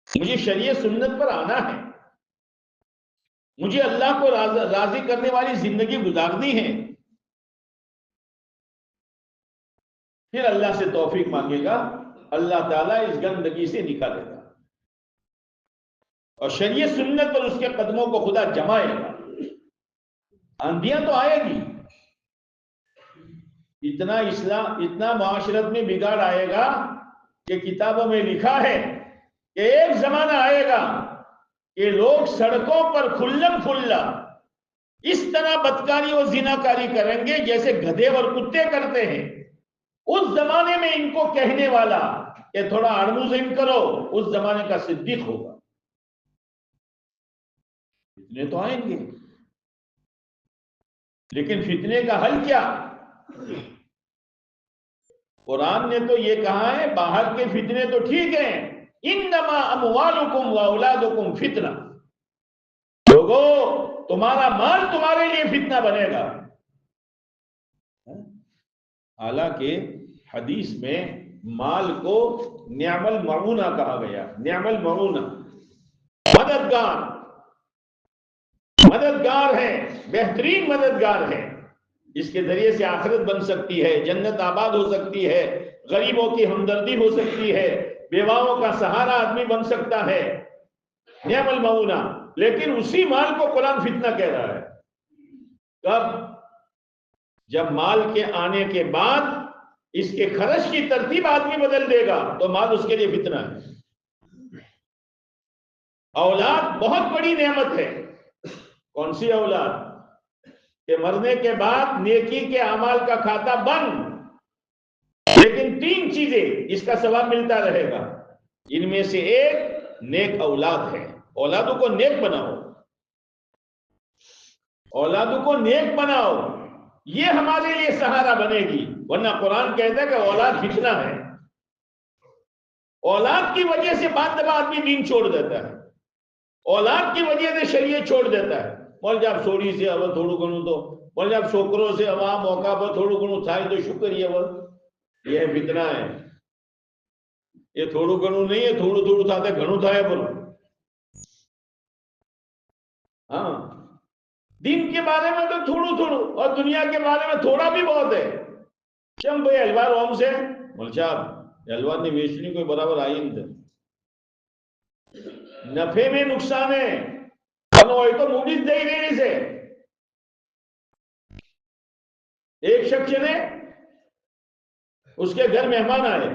مجھے شریعت سنت پر آنا ہے، مجھے اللہ کو راضی کرنے والی زندگی گزارنی ہے. پھر اللہ سے توفیق مانگے گا، اللہ تعالیٰ اس گندگی سے نکالے گا اور شریعت سنت پر اس کے قدموں کو خدا جمائے گا. آندھیاں تو آئے گی، اتنا معاشرت میں بگاڑ آئے گا کہ کتابوں میں لکھا ہے کہ ایک زمانہ آئے گا کہ لوگ سڑکوں پر کھلم کھلا اس طرح بدکاری اور زناکاری کریں گے جیسے گدھے اور کتے کرتے ہیں. اس زمانے میں ان کو کہنے والا کہ تھوڑا آڑموزن کرو اس زمانے کا صدیق ہوگا. فتنے تو آئیں گے، لیکن فتنے کا حل کیا؟ قرآن نے تو یہ کہا ہے باہر کے فتنے تو ٹھیک ہیں، انما اموالکم واولادکم فتنہ. لوگو تمہارا مال تمہارے لیے فتنہ بنے گا. حالانکہ حدیث میں مال کو نعم المعونہ کہا گیا. نعم المعونہ، مددگار ہے، بہترین مددگار ہے. اس کے ذریعے سے آخرت بن سکتی ہے، جنت آباد ہو سکتی ہے، غریبوں کی ہمدردی ہو سکتی ہے، بیواؤں کا سہارا آدمی بن سکتا ہے. نعم المعونہ. لیکن اسی مال کو قرآن فتنہ کہہ رہا ہے. کب؟ جب مال کے آنے کے بعد اس کے خرچ کی ترتیب آدمی بدل دے گا تو مال اس کے لیے فتنہ ہے. اولاد بہت بڑی نعمت ہے. کون سی اولاد؟ کہ مرنے کے بعد نیکی کے اعمال کا کھاتا بند، لیکن 3 چیزیں اس کا ثواب ملتا رہے گا. ان میں سے ایک نیک اولاد ہے. اولادوں کو نیک بناؤ. اولادوں کو نیک بناؤ، یہ ہمارے لیے سہارا بنے گی، ورنہ قرآن کہتا ہے کہ اولاد فتنہ ہے۔ اولاد کی وجہ سے بعد دفعہ آدمی دین چھوڑ دیتا ہے، اولاد کی وجہ سے شریعت چھوڑ دیتا ہے۔ بول جب سوڑی سے اب تھوڑو گھنو تو بول جب چھوکروں سے اب موقع پر تھوڑو گھنو تھائے تو شکر یہ فتنہ ہے۔ یہ تھوڑو گھنو نہیں ہے، تھوڑو تھوڑو تھاتے گھنو تھائے بولو۔ ہاں، دین کے بارے میں تو تھوڑو تھوڑو، اور دنیا کے بارے میں تھوڑا بھی بہت ہے۔ چم بھائی حلوہ روم سے بول صاحب حلوہ نہیں بیچنی کوئی برابر آئی نہیں، نفے میں نقصان ہے، وہی تو موڈیز دے رہے سے ایک شخص نے اس کے گھر مہمان آئے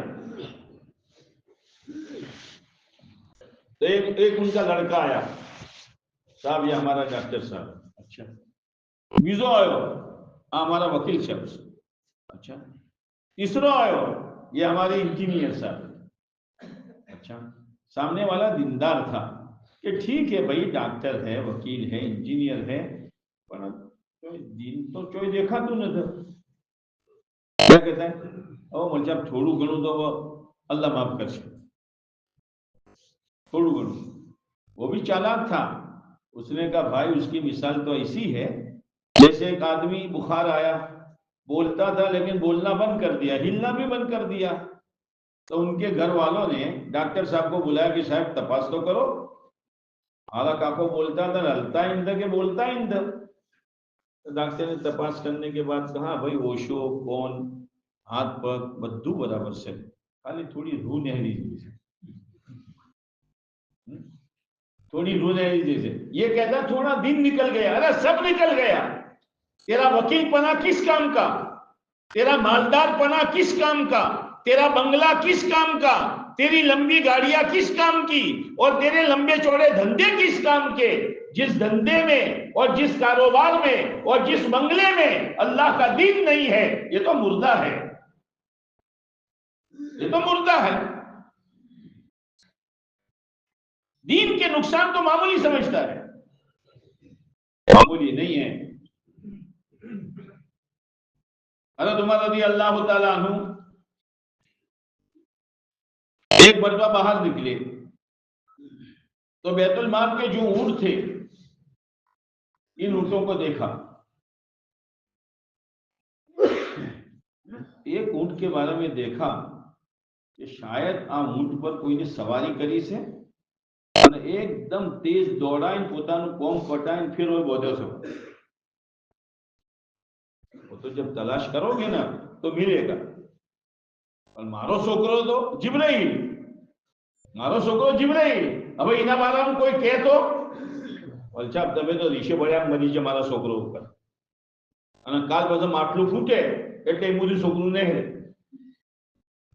تو ایک ان کا لڑکا آیا، صاحب یہ ہمارا ڈاکٹر صاحب، اچھا بیزو آئے ہمارا وکیل صاحب، اچھا تیسرو آئے یہ ہمارے انجینئر صاحب، اچھا سامنے والا دیندار تھا کہ ٹھیک ہے بھائی ڈاکٹر ہے، وکیل ہے، انجینئر ہے، پر دین تو چوئی دیکھا تو نہ تھا۔ کیا کہتا ہے او مجھے اب تھوڑو گھنو تو وہ اللہ معاف کر سکے، تھوڑو گھنو۔ وہ بھی چالاک تھا، اس نے کہا بھائی اس کی مثال تو ایسی ہے جیسے ایک آدمی بخار آیا، بولتا تھا لیکن بولنا بند کر دیا، ہلنا بھی بند کر دیا، تو ان کے گھر والوں نے ڈاکٹر صاحب کو بلایا کہ صاحب تپاس تو کرو، حالا کاکو بولتا تھا ہلتا اندر کہ بولتا اندر۔ ڈاکٹر نے تپاس کرنے کے بعد کہا بھائی اوشو کون ہاتھ پگ بدو برابر سے، خالی تھوڑی روح نہری جیسے، تھوڑی روح نہری جیسے۔ یہ کہتا تھوڑا دن نکل گیا، ارے سب نکل گیا، تیرا وکیل پنا کس کام کا، تیرا مالدار پنا کس کام کا، تیرا بنگلہ کس کام کا، تیری لمبی گاڑیاں کس کام کی، اور تیرے لمبے چوڑے دھندے کس کام کے؟ جس دھندے میں اور جس کاروبار میں اور جس بنگلے میں اللہ کا دین نہیں ہے، یہ تو مردہ ہے، یہ تو مردہ ہے۔ دین کے نقصان تو معمولی سمجھتا ہے، معمولی نہیں ہے۔ حضرت عمر رضی اللہ تعالیٰ عنہ ایک مرتبہ باہر نکلے تو بیت المال کے جو اونٹ تھے ان اونٹوں کو دیکھا، ایک اونٹ کے بارے میں دیکھا کہ شاید اونٹ پر کوئی نے سواری کری سے اور ایک دم تیز دوڑائیں પોતાનું કોમ કટાઈને پھر وہ بودھو سے وہ تو جب تلاش کرو گے نا تو ملے گا۔ اور مارو چھوکرو تو جبرائیل، مارو چھوکرو جبرائیل، اب એના બારામાં કોઈ કહે તો અલ્છા તમે તો રીશે બળ્યા મરી છે મારા છોકરો ઉપર અને કાલ પછી માટલું ફૂટે એટલે એ મુરી છોકરું નહીં રહે।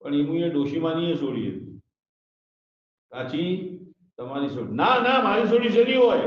પણ એમું એ ડોશીમાની એ છોડી હતી। કાચી તમારી છોડી ના ના મારી છોડી સરી હોય।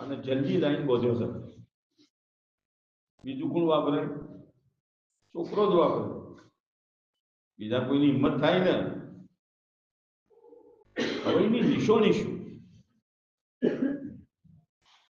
અને જલ્દી લાઈન બોધ્યો છે, બીજું કોણ વાપરે? છોકરો જ વાપરે, બીજા કોઈની હિંમત થાય ને? હવે એની નિશાની શું?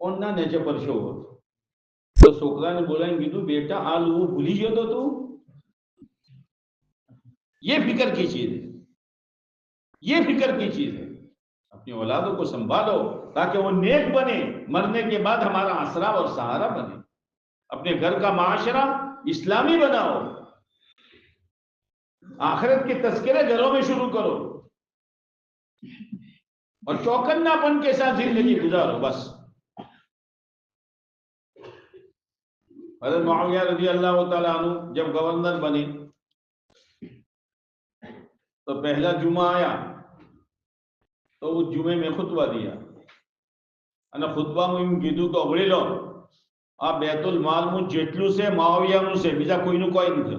ઓન ના નેચે પરસો હતો. તો છોકરાને બોલાવીને કીધું બેટા આ લુવું ભૂલી ગયો તો તું. یہ فکر کی چیز ہے, یہ فکر کی چیز ہے. اپنی اولادوں کو سنبھالو تاکہ وہ نیک بنے, مرنے کے بعد ہمارا آسرا اور سہارا بنے. اپنے گھر کا معاشرہ اسلامی بناؤ, آخرت کے تذکرے گھروں میں شروع کرو اور چوکنا پن کے ساتھ زندگی گزارو. بس حضرت معاویہ رضی اللہ تعالیٰ عنہ جب گورنر بنے تو پہلا جمعہ آیا تو اس جمعے میں خطبہ دیا. અને ખુતબામાં એમ કીધું કે અવળી લો આ બેતુલ માલનું જેટલું છે માવિયાનું છે, બીજા કોઈનું કોઈ નથી.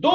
2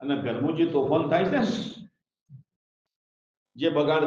અને ઘરમાં જે તોફાન થાય છે, જે બગાડ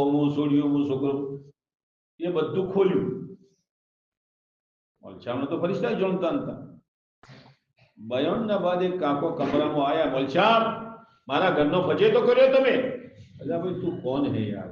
ઓમું સોડિયું છોકરું, એ બધું ખોલ્યું. મોલછામનો તો ફરિશ્તા જોનતા હતા. બયાનના બાદ એક કાકો કમરામાં આયા, મોલછામ મારા ઘરનો ફજે તો કર્યો તમે. અલ્યા ભાઈ તું કોણ હે યાર,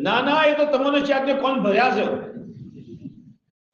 ના ના, એ તો તમને ચાકને કોણ ભર્યા છે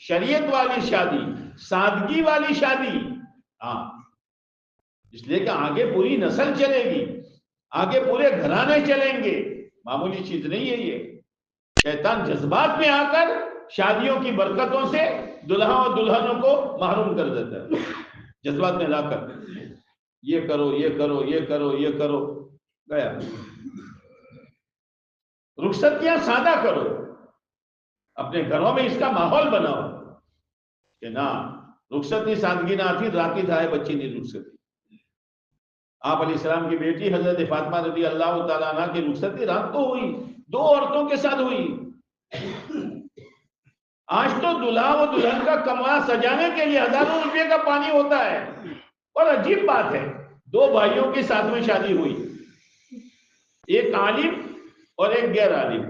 شریعت والی شادی، سادگی والی شادی. ہاں، اس لیے کہ آگے پوری نسل چلے گی، آگے پورے گھرانے چلیں گے. معمولی چیز نہیں ہے یہ. شیطان جذبات میں آ کر شادیوں کی برکتوں سے دلہا اور دلہنوں کو محروم کر دیتا ہے. جذبات میں لا کر یہ کرو، یہ کرو، یہ کرو، یہ کرو، گیا. رخصتیاں سادہ کرو، اپنے گھروں میں اس کا ماحول بناؤ کہ نہ رخصتی سادگی نہ تھی، راتی تھائے بچی نہیں رخصتی. آپ علیہ السلام کی بیٹی حضرت فاطمہ رضی اللہ تعالیٰ عنہ کی رخصتی رات کو ہوئی، 2 عورتوں کے ساتھ ہوئی. آج تو دلہا و دلہن کا کمرہ سجانے کے لیے ہزاروں روپے کا پانی ہوتا ہے. اور عجیب بات ہے، 2 بھائیوں کے ساتھ میں شادی ہوئی، ایک عالم اور ایک غیر عالم.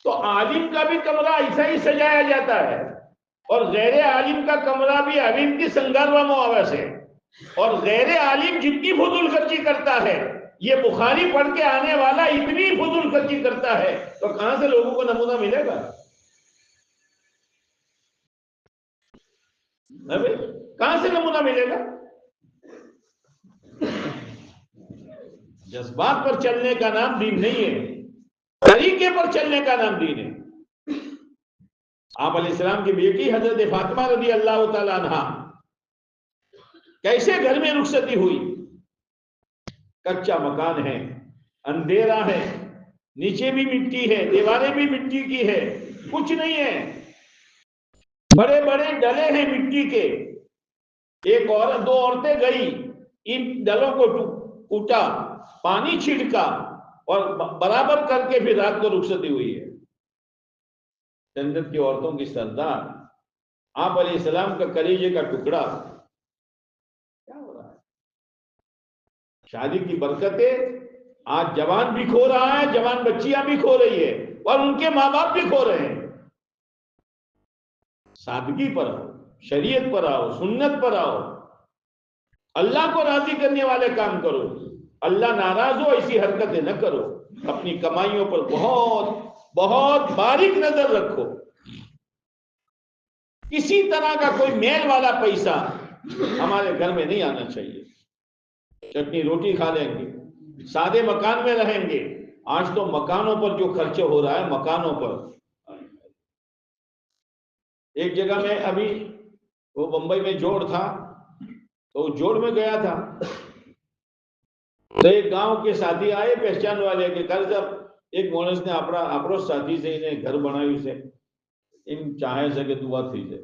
تو عالم کا بھی کمرہ ایسا ہی سجایا جاتا ہے، اور غیر عالم کا کمرہ بھی عالم کی سنگار و معاوض ہے. اور غیر عالم جتنی فضول خرچی کرتا ہے، یہ بخاری پڑھ کے آنے والا اتنی فضول خرچی کرتا ہے، تو کہاں سے لوگوں کو نمونہ ملے گا؟ کہاں سے نمونہ ملے گا؟ جذبات پر چلنے کا نام دین نہیں ہے، طریقے پر چلنے کا نام دین ہے. آپ علیہ السلام کی بیٹی حضرت فاطمہ رضی اللہ تعالیٰ عنہ کیسے گھر میں رخصتی ہوئی؟ کچا مکان ہے، اندھیرا ہے، نیچے بھی مٹی ہے، دیواریں بھی مٹی کی ہے، کچھ نہیں ہے، بڑے بڑے ڈلے ہیں مٹی کے. ایک عورت 2 عورتیں گئی، ان ڈلوں کو کوٹا، پانی چھڑکا اور برابر کر کے پھر رات کو رخصتی ہوئی ہے. جنت کی عورتوں کی سردار، آپ علیہ السلام کا کلیجے کا ٹکڑا. کیا ہو رہا ہے؟ شادی کی برکتیں آج جوان بھی کھو رہا ہے، جوان بچیاں بھی کھو رہی ہے، اور ان کے ماں باپ بھی کھو رہے ہیں. سادگی پر آؤ، شریعت پر آؤ، سنت پر آؤ، اللہ کو راضی کرنے والے کام کرو. اللہ ناراض ہو ایسی حرکتیں نہ کرو. اپنی کمائیوں پر بہت بہت باریک نظر رکھو. کسی طرح کا کوئی میل والا پیسہ ہمارے گھر میں نہیں آنا چاہیے. چٹنی روٹی کھا لیں گے، سادے مکان میں رہیں گے. آج تو مکانوں پر جو خرچ ہو رہا ہے، مکانوں پر. ایک جگہ میں ابھی وہ بمبئی میں جوڑ تھا، تو جوڑ میں گیا تھا، تو ایک گاؤں کے ساتھی آئے پہچان والے کے گھر. جب ایک مونس نے اپنا ساتھی سے انہیں گھر بنائی سے ان چاہے سے کہ دعا تھی سے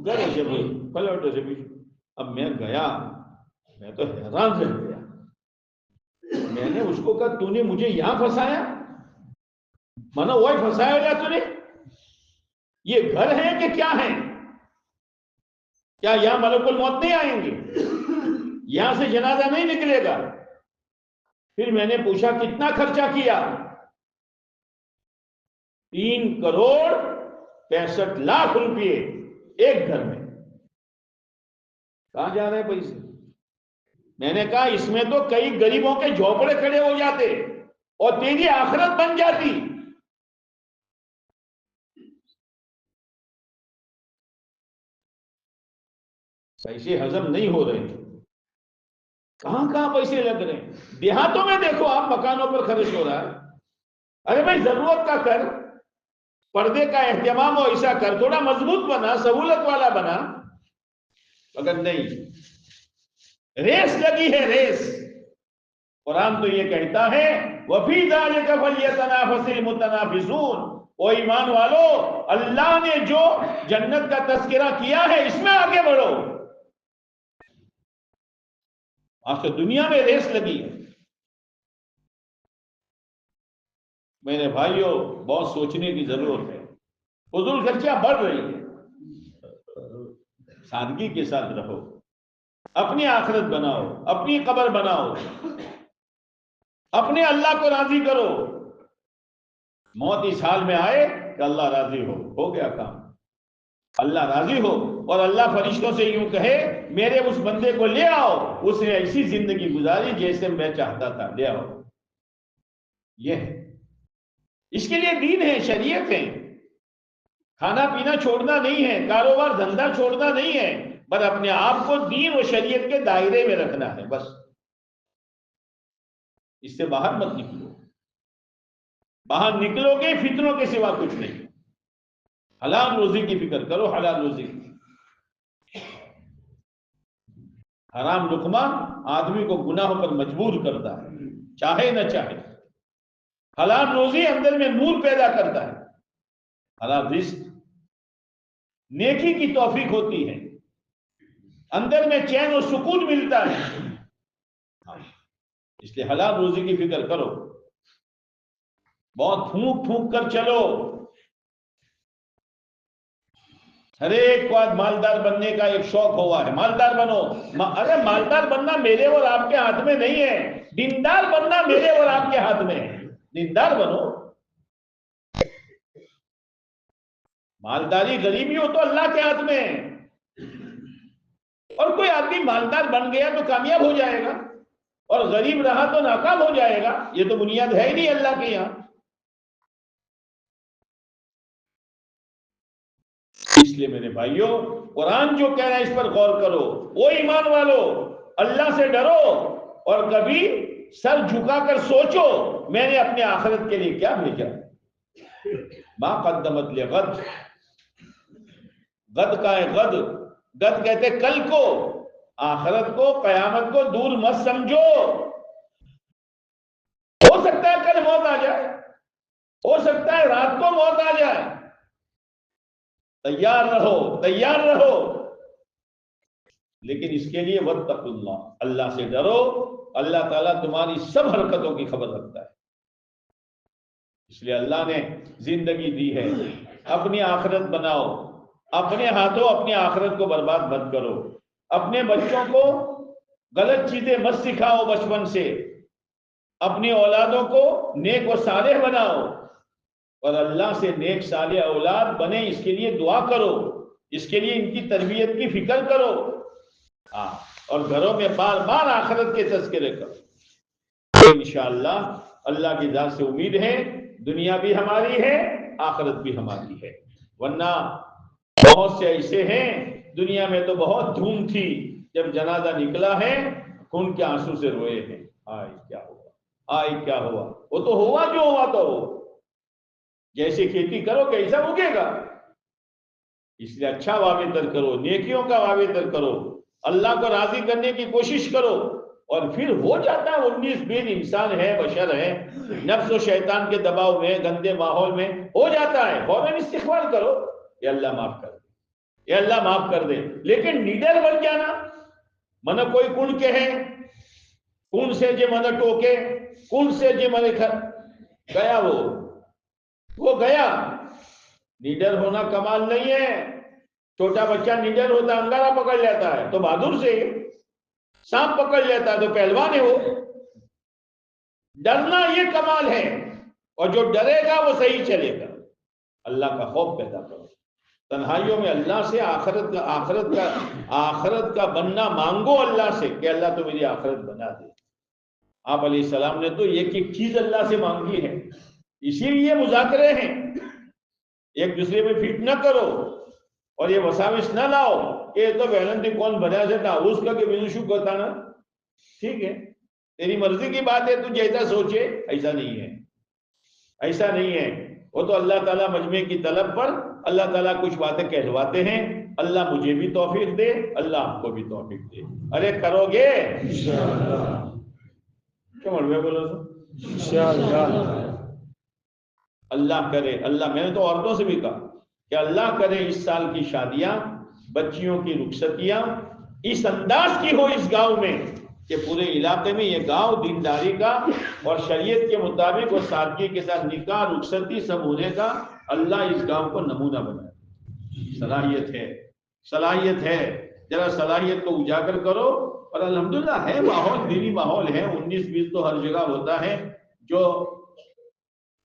گھر سے بھی پلوٹے سے بھی. اب میں گیا، میں تو حیران رہ گیا. میں نے اس کو کہا تو نے مجھے یہاں پھنسایا؟ مانا وہی پھنسایا گیا تو نے؟ یہ گھر ہے کہ کیا ہے؟ کیا یہاں ملک الموت نہیں آئیں گے؟ یہاں سے جنازہ نہیں نکلے گا؟ پھر میں نے پوچھا کتنا خرچہ کیا؟ 3,65,00,000 روپئے ایک گھر میں. کہاں جا رہے پیسے؟ میں نے کہا اس میں تو کئی غریبوں کے جھوپڑے کھڑے ہو جاتے اور تیری آخرت بن جاتی. پیسے ہضم نہیں ہو رہے، کہاں کہاں پیسے لگ رہے ہیں. دیہاتوں میں دیکھو آپ، مکانوں پر خرچ ہو رہا ہے. ارے بھائی ضرورت کا کر، پردے کا اہتمام ہو ایسا کر، تھوڑا مضبوط بنا، سہولت والا بنا. مگر نہیں، ریس لگی ہے، ریس. قرآن تو یہ کہتا ہے وَفِي ذَلِكَ فَلْيَتَنَافَسِ الْمُتَنَافِسُونَ. او ایمان والو، اللہ نے جو جنت کا تذکرہ کیا ہے اس میں آگے بڑھو. آج تو دنیا میں ریس لگی ہے. میرے بھائیوں، بہت سوچنے کی ضرورت ہے. فضول خرچیاں بڑھ رہی ہیں. سادگی کے ساتھ رہو، اپنی آخرت بناؤ، اپنی قبر بناؤ، اپنے اللہ کو راضی کرو. موت اس حال میں آئے کہ اللہ راضی ہو گیا کام. اللہ راضی ہو اور اللہ فرشتوں سے یوں کہے میرے اس بندے کو لے آؤ، اس نے ایسی زندگی گزاری جیسے میں چاہتا تھا، لے آؤ. یہ ہے اس کے لیے دین ہے، شریعت ہے. کھانا پینا چھوڑنا نہیں ہے، کاروبار دھندا چھوڑنا نہیں ہے، بس اپنے آپ کو دین و شریعت کے دائرے میں رکھنا ہے بس. اس سے باہر مت نکلو. باہر نکلو گے فتنوں کے سوا کچھ نہیں. حلال روزی کی فکر کرو، حلال روزی کی. حرام لقمہ آدمی کو گناہوں پر مجبور کرتا ہے، چاہے نہ چاہے. حلال روزی اندر میں نور پیدا کرتا ہے. حلال رزق نیکی کی توفیق ہوتی ہے، اندر میں چین و سکون ملتا ہے. اس لیے حلال روزی کی فکر کرو. بہت پھونک پھونک کر چلو. ہر ایک کو آج مالدار بننے کا ایک شوق ہوا ہے، مالدار بنو. ارے مالدار بننا میرے اور آپ کے ہاتھ میں نہیں ہے، دیندار بننا میرے اور آپ کے ہاتھ میں ہے. دیندار بنو. مالداری غریبی ہو تو اللہ کے ہاتھ میں ہے. اور کوئی آدمی مالدار بن گیا تو کامیاب ہو جائے گا، اور غریب رہا تو ناکام ہو جائے گا. یہ تو بنیاد ہے ہی نہیں اللہ کے یہاں. اس لیے میرے بھائیوں، قرآن جو کہہ رہا ہے اس پر غور کرو. وہ ایمان والو اللہ سے ڈرو اور کبھی سر جھکا کر سوچو میں نے اپنے آخرت کے لیے کیا بھیجا. ما قدمت لغد. غد کا ہے غد. غد کہتے کل کو، آخرت کو، قیامت کو دور مت سمجھو. ہو سکتا ہے کل موت آ جائے، ہو سکتا ہے رات کو موت آ جائے. تیار رہو، تیار رہو. لیکن اس کے لیے واتقوا اللہ، اللہ سے ڈرو. اللہ تعالیٰ تمہاری سب حرکتوں کی خبر رکھتا ہے. اس لیے اللہ نے زندگی دی ہے، اپنی آخرت بناؤ. اپنے ہاتھوں اپنی آخرت کو برباد مت کرو. اپنے بچوں کو غلط چیزیں مت سکھاؤ بچپن سے. اپنی اولادوں کو نیک و صالح بناؤ، اور اللہ سے نیک صالح اولاد بنے اس کے لیے دعا کرو. اس کے لیے ان کی تربیت کی فکر کرو. اور گھروں میں بار بار آخرت کے تذکرے کرو. انشاءاللہ اللہ کی ذات سے امید ہے دنیا بھی ہماری ہے، آخرت بھی ہماری ہے. ورنہ بہت سے ایسے ہیں، دنیا میں تو بہت دھوم تھی، جب جنازہ نکلا ہے خون کے آنسو سے روئے ہیں. آئے کیا ہوا، آئے کیا ہوا. وہ تو ہوا جو ہوا تو ہو. جیسے کھیتی کرو کیسا اگے گا. اس لیے اچھا واویتر کرو، نیکیوں کا واویتر کرو، اللہ کو راضی کرنے کی کوشش کرو. اور پھر ہو جاتا ہے 19-20 انسان ہے، بشر ہے، نفس و شیطان کے دباؤ میں، گندے ماحول میں ہو جاتا ہے. فوراً استغفار کرو، یا اللہ معاف کر دے، یا اللہ معاف کر دے. لیکن نیڈر بن جانا، من کوئی کون کہے، کون سے جے من ٹوکے، کون سے جے من گیا، وہ گیا. نیڈر ہونا کمال نہیں ہے. چھوٹا بچہ نیڈر ہوتا، انگارہ پکڑ لیتا ہے تو بہادر سے، سانپ پکڑ لیتا ہے تو پہلوان ہے. وہ ڈرنا یہ کمال ہے، اور جو ڈرے گا وہ صحیح چلے گا. اللہ کا خوف پیدا کرو. تنہائیوں میں اللہ سے آخرت کا بننا مانگو اللہ سے کہ اللہ تو میری آخرت بنا دے. آپ علیہ السلام نے تو ایک ایک چیز اللہ سے مانگی ہے. اسی لیے مذاکرے ہیں. ایک دوسرے میں فٹ نہ کرو اور یہ وساوس نہ لاؤ کہ یہ تو ویلنٹی کون بنا سکتا اس کا کہ مجھے شو کرتا نا. ٹھیک ہے، تیری مرضی کی بات ہے، تو جیسا سوچے. ایسا نہیں ہے، ایسا نہیں ہے. وہ تو اللہ تعالیٰ مجمع کی طلب پر اللہ تعالیٰ کچھ باتیں کہلواتے ہیں. اللہ مجھے بھی توفیق دے، اللہ آپ کو بھی توفیق دے. ارے کرو گے کیا مڑوے بولو تو اللہ کرے. اللہ، میں نے تو عورتوں سے بھی کہا کہ اللہ کرے اس سال کی شادیاں، بچیوں کی رخصتیاں اس انداز کی ہو اس گاؤں میں کہ پورے علاقے میں یہ گاؤں دینداری کا اور شریعت کے مطابق اور سادگی کے ساتھ نکاح رخصتی سب ہونے کا اللہ اس گاؤں کو نمونہ بنائے. صلاحیت ہے، صلاحیت ہے. ذرا صلاحیت کو اجاگر کرو. اور الحمدللہ ہے ماحول، دینی ماحول ہے. 19-20 تو ہر جگہ ہوتا ہے. جو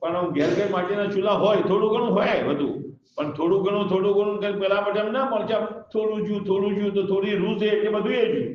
પણ ઘેર માટીના ચૂલા હોય, થોડું ઘણું હોય બધું, પણ થોડું ઘણું પેલા માટે ના મળશે. થોડું જ્યું તો થોડી રૂ છે એટલે બધું એ જ્યું.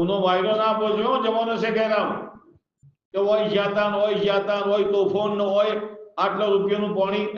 uno vairona, pues yo જમવાનો છે કહે રહા હું કે ઓય જાતાન ઓય તોફાન નો ઓય આટલા રૂપિયાનું પાણી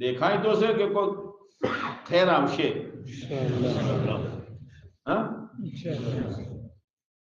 દેખાય તો છે કે કોઈ ખેર આવશે. હા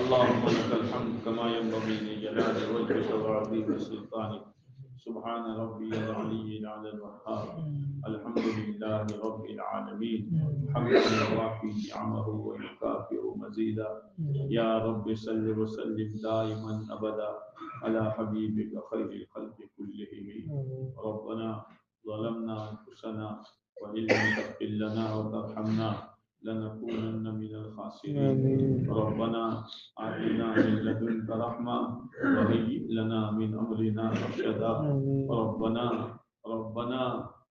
اللهم لك الحمد كما ينبغي لجلال وجهك وعظيم سلطانك. سبحان ربي العلي الأعلى الوهاب. الحمد لله رب العالمين. حمدا يوافي نعمه ويكافئ مزيدا. يا رب صل وسلم دائما أبدا على حبيبك خير الخلق كلهم. ربنا ظلمنا أنفسنا وإن لم تغفر لنا وترحمنا لنكونن من الخاسرين. ربنا آتنا من لدنك رحمة وهيئ لنا من أمرنا رشدا. ربنا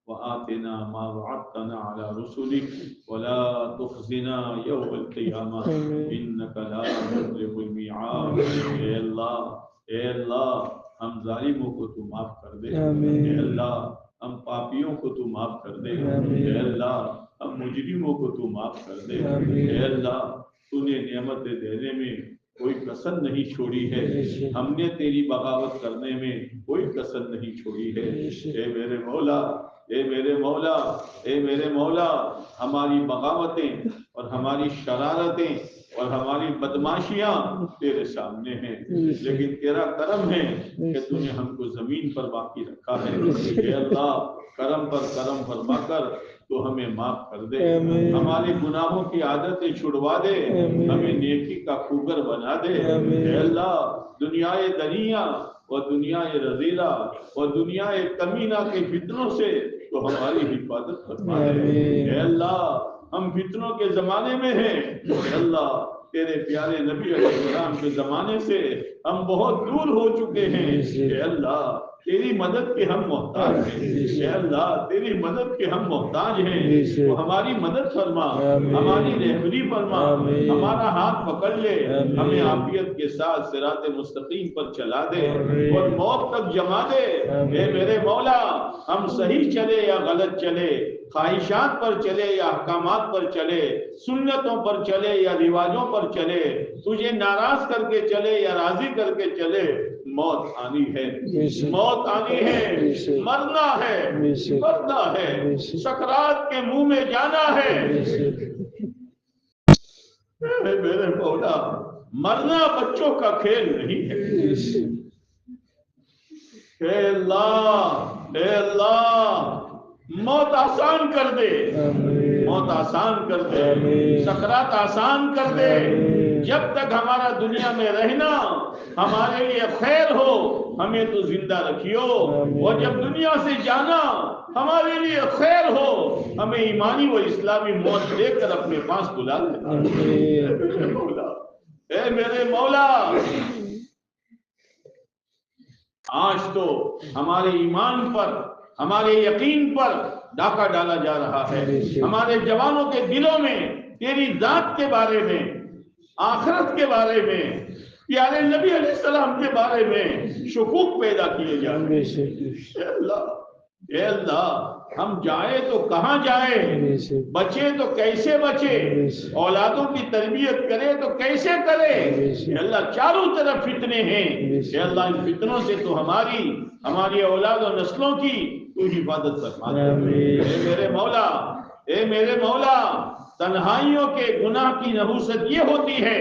وآتنا ما وعدتنا على رسلك ولا تخزنا يوم القيامة إنك لا تخلف الميعاد. اے اللہ ہم ظالموں کو تو معاف کر دے. اے اللہ ہم پاپیوں کو تو معاف کر دے. اے اللہ ہم مجرموں کو تو معاف کر دے. اے اللہ تو نے نعمتیں دینے میں کوئی کسر نہیں چھوڑی ہے. ہم نے تیری بغاوت کرنے میں کوئی کسر نہیں چھوڑی ہے. اے میرے مولا ہماری بغاوتیں اور ہماری شرارتیں اور ہماری بدماشیاں تیرے سامنے ہیں، لیکن تیرا کرم ہے کہ تو نے ہم کو زمین پر باقی رکھا ہے. اے اللہ کرم پر کرم فرما کر تو ہمیں معاف کر دے. ہمارے گناہوں کی عادتیں چھڑوا دے. ہمیں نیکی کا خوگر بنا دے. اے اللہ دنیا دنیا و دنیا رذیلہ و دنیا کمینہ کے فتنوں سے تو ہماری حفاظت فرما دے. اے اللہ ہم فتنوں کے زمانے میں ہیں. اے اللہ تیرے پیارے نبی علیہ السلام کے زمانے سے ہم بہت دور ہو چکے ہیں. اے اللہ تیری مدد کے ہم محتاج ہیں. اے اللہ تیری مدد کے ہم محتاج ہیں. تو ہماری مدد فرما، ہماری رہبری فرما، ہمارا ہاتھ پکڑ لے، ہمیں عافیت کے ساتھ صراط مستقیم پر چلا دے اور موت تک جما دے. اے میرے مولا ہم صحیح چلے یا غلط چلے، خواہشات پر چلے یا احکامات پر چلے، سنتوں پر چلے یا رواجوں پر چلے، تجھے ناراض کر کے چلے یا راضی کر کے چلے، موت آنی ہے. موت آنی ہے. مرنا ہے. سکرات کے منہ میں جانا ہے. میرے مولا مرنا بچوں کا کھیل نہیں ہے. اے اللہ موت آسان کر دے. موت آسان کر دے. سکرات آسان کر دے. جب تک ہمارا دنیا میں رہنا ہمارے لیے خیر ہو ہمیں تو زندہ رکھیو، اور جب دنیا سے جانا ہمارے لیے خیر ہو ہمیں ایمانی و اسلامی موت دے کر اپنے پاس بلا دے. اے میرے مولا آج تو ہمارے ایمان پر، ہمارے یقین پر ڈاکہ ڈالا جا رہا ہے. ہمارے جوانوں کے دلوں میں تیری ذات کے بارے میں، آخرت کے بارے میں، پیارے نبی علیہ السلام کے بارے میں شکوک پیدا کیے جا رہے ہیں. اے اللہ ہم جائیں تو کہاں جائیں، بچے تو کیسے بچے، اولادوں کی تربیت کرے تو کیسے کرے. اے اللہ چاروں طرف فتنے ہیں. اے اللہ ان فتنوں سے تو ہماری اولاد و نسلوں کی تو حفاظت فرما دے. اے میرے مولا تنہائیوں کے گناہ کی نحوست یہ ہوتی ہے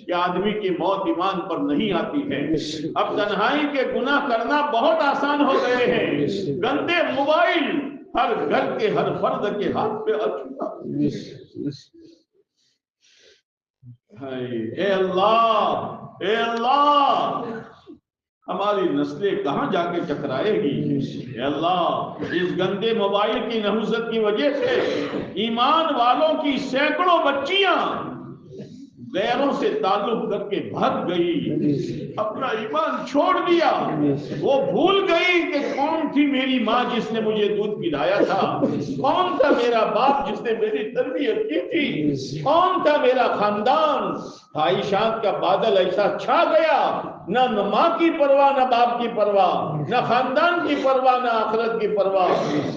کہ آدمی کی موت ایمان پر نہیں آتی ہے. اب تنہائی کے گناہ کرنا بہت آسان ہو گئے ہیں. گندے موبائل ہر گھر کے ہر فرد کے ہاتھ پہ آ چکا. اے اللہ ہماری نسلیں کہاں جا کے ٹکرائے گی. اے اللہ اس گندے موبائل کی نحوست کی وجہ سے ایمان والوں کی سینکڑوں بچیاں غیروں سے تعلق کر کے بھگ گئی، اپنا ایمان چھوڑ دیا، وہ بھول گئی کہ کون تھی میری ماں جس نے مجھے دودھ پلایا تھا، کون تھا میرا باپ جس نے میری تربیت کی تھی، کون تھا میرا خاندان۔ خواہشات کا بادل ایسا چھا گیا، نہ ماں کی پرواہ نہ باپ کی پرواہ، نہ خاندان کی پرواہ نہ آخرت کی پرواہ،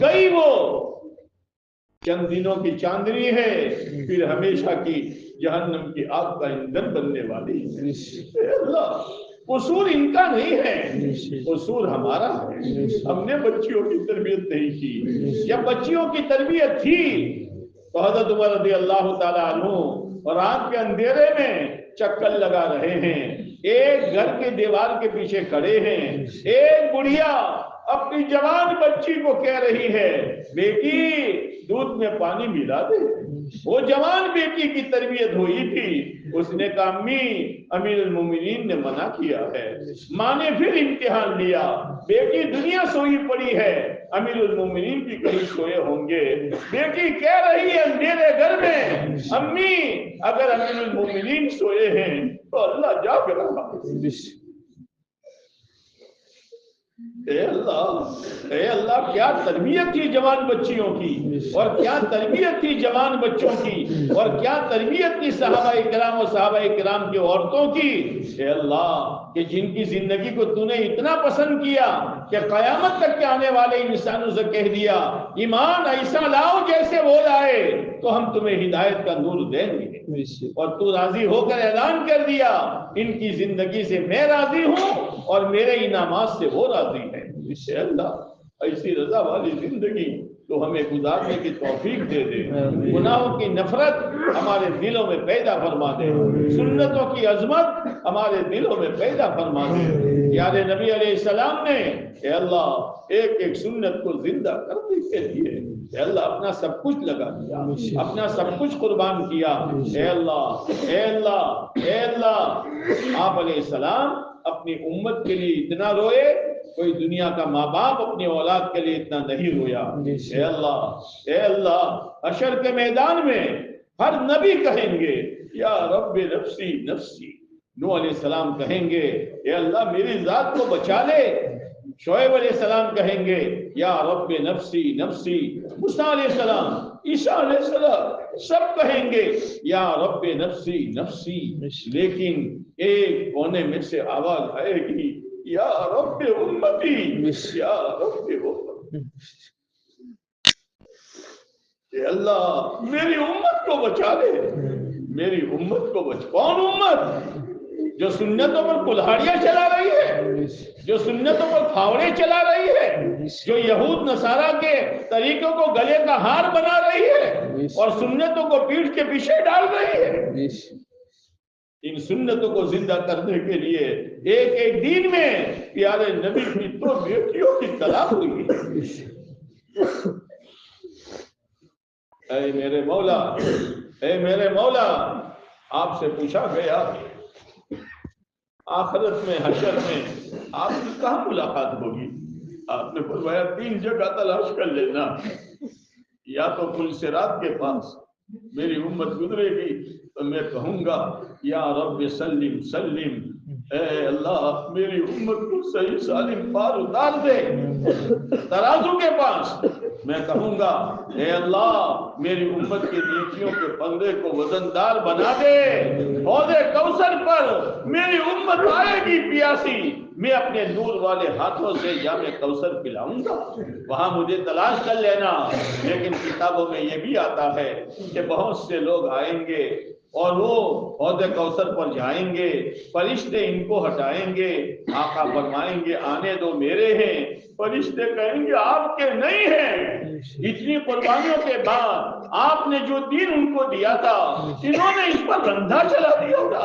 گئی وہ چند دنوں کی چاندنی ہے، پھر ہمیشہ کی جہنم کی آگ کا ایندھن بننے والی ہے۔ اللہ، قصور ان کا نہیں ہے، قصور ہمارا ہے، ہم نے بچیوں کی تربیت نہیں کی، یا بچیوں کی تربیت تھی تو حضرت عمر رضی اللہ تعالیٰ عنہ رات کے اندھیرے میں چکر لگا رہے ہیں، ایک گھر کے دیوار کے پیچھے کھڑے ہیں، ایک بڑھیا اپنی جوان بچی کو کہہ رہی ہے بیٹی دودھ میں پانی ملا دے۔ وہ جوان بیٹی کی تربیت ہوئی تھی، اس نے کہا امی امیر المومنین نے منع کیا ہے۔ ماں نے پھر امتحان لیا، بیٹی دنیا سوئی پڑی ہے، امیر المومنین بھی کہیں سوئے ہوں گے۔ بیٹی کہہ رہی ہے اندھیرے گھر میں امی اگر امیر المومنین سوئے ہیں تو اللہ جاگ رہا۔ اے اللہ کیا تربیت تھی جوان بچیوں کی، اور کیا تربیت تھی جوان بچوں کی، اور کیا تربیت تھی صحابہ کرام و صحابہ کرام کی عورتوں کی۔ اے اللہ کہ جن کی زندگی کو تو نے اتنا پسند کیا کہ قیامت تک کے آنے والے انسانوں سے کہہ دیا ایمان ایسا لاؤ جیسے وہ لائے تو ہم تمہیں ہدایت کا نور دیں گے، اور تو راضی ہو کر اعلان کر دیا ان کی زندگی سے میں راضی ہوں اور میرے انعامات سے وہ راضی ہے۔ اے اللہ ایسی رضا والی زندگی تو ہمیں گزارنے کی توفیق دے دے، گناہوں کی نفرت ہمارے دلوں میں پیدا فرما دے، سنتوں کی عظمت ہمارے دلوں میں پیدا فرما دے۔ یاد نبی علیہ السلام نے اے اللہ ایک ایک سنت کو زندہ کرنے کے لیے اے اللہ اپنا سب کچھ لگا دیا، اپنا سب کچھ قربان کیا۔ اے اللہ اے اللہ اے اللہ آپ علیہ السلام اپنی امت کے لیے اتنا روئے، کوئی دنیا کا ماں باپ اپنی اولاد کے لیے اتنا نہیں رویا۔ اے اللہ حشر کے میدان میں ہر نبی کہیں گے یا رب نفسی نفسی، نوح علیہ السلام کہیں گے اے اللہ میری ذات کو بچا لے، شعیب علیہ السلام کہیں گے یا رب نفسی نفسی، موسیٰ علیہ السلام، عیسیٰ علیہ السلام سب کہیں گے یا رب نفسی نفسی، لیکن ایک کونے میں سے آواز آئے گی یا رب امتی یا رب امتی، کہ اللہ میری امت کو بچا لے، میری امت کو بچا۔ کون امت؟ جو سنتوں پر کلہاڑیاں چلا رہی ہے، جو سنتوں پر پھاوڑے چلا رہی ہے، جو یہود نصارہ کے طریقوں کو گلے کا ہار بنا رہی ہے اور سنتوں کو پیٹھ کے پیچھے ڈال رہی ہے۔ ان سنتوں کو زندہ کرنے کے لیے ایک ایک دن میں پیارے نبی کی 2 بیٹیوں کی طلاق ہوئی۔ اے میرے مولا، اے میرے مولا، آپ سے پوچھا گیا آخرت میں حشر میں آپ کی کہاں ملاقات ہوگی؟ آپ نے فرمایا 3 جگہ تلاش کر لینا، یا تو پل صراط کے پاس میری امت گزرے گی تو میں کہوں گا یا رب سلم سلم، اے اللہ میری امت کو صحیح سالم پار اتار دے۔ ترازو کے پاس میں کہوں گا اے اللہ میری امت کی نیکیوں کے پندے کو وزندار بنا دے۔ حوض کوثر پر میری امت آئے گی پیاسی، میں اپنے نور والے ہاتھوں سے جام کوثر پلاؤں گا، وہاں مجھے تلاش کر لینا۔ لیکن کتابوں میں یہ بھی آتا ہے کہ بہت سے لوگ آئیں گے اور وہ حوض کوثر پر جائیں گے، فرشتے ان کو ہٹائیں گے، آقا فرمائیں گے آنے دو میرے ہیں، فرشتے کہیں گے آپ کے نہیں ہیں۔ اتنی قربانیوں کے بعد آپ نے جو دین ان کو دیا تھا انہوں نے اس پر رندھا چلا دیا تھا۔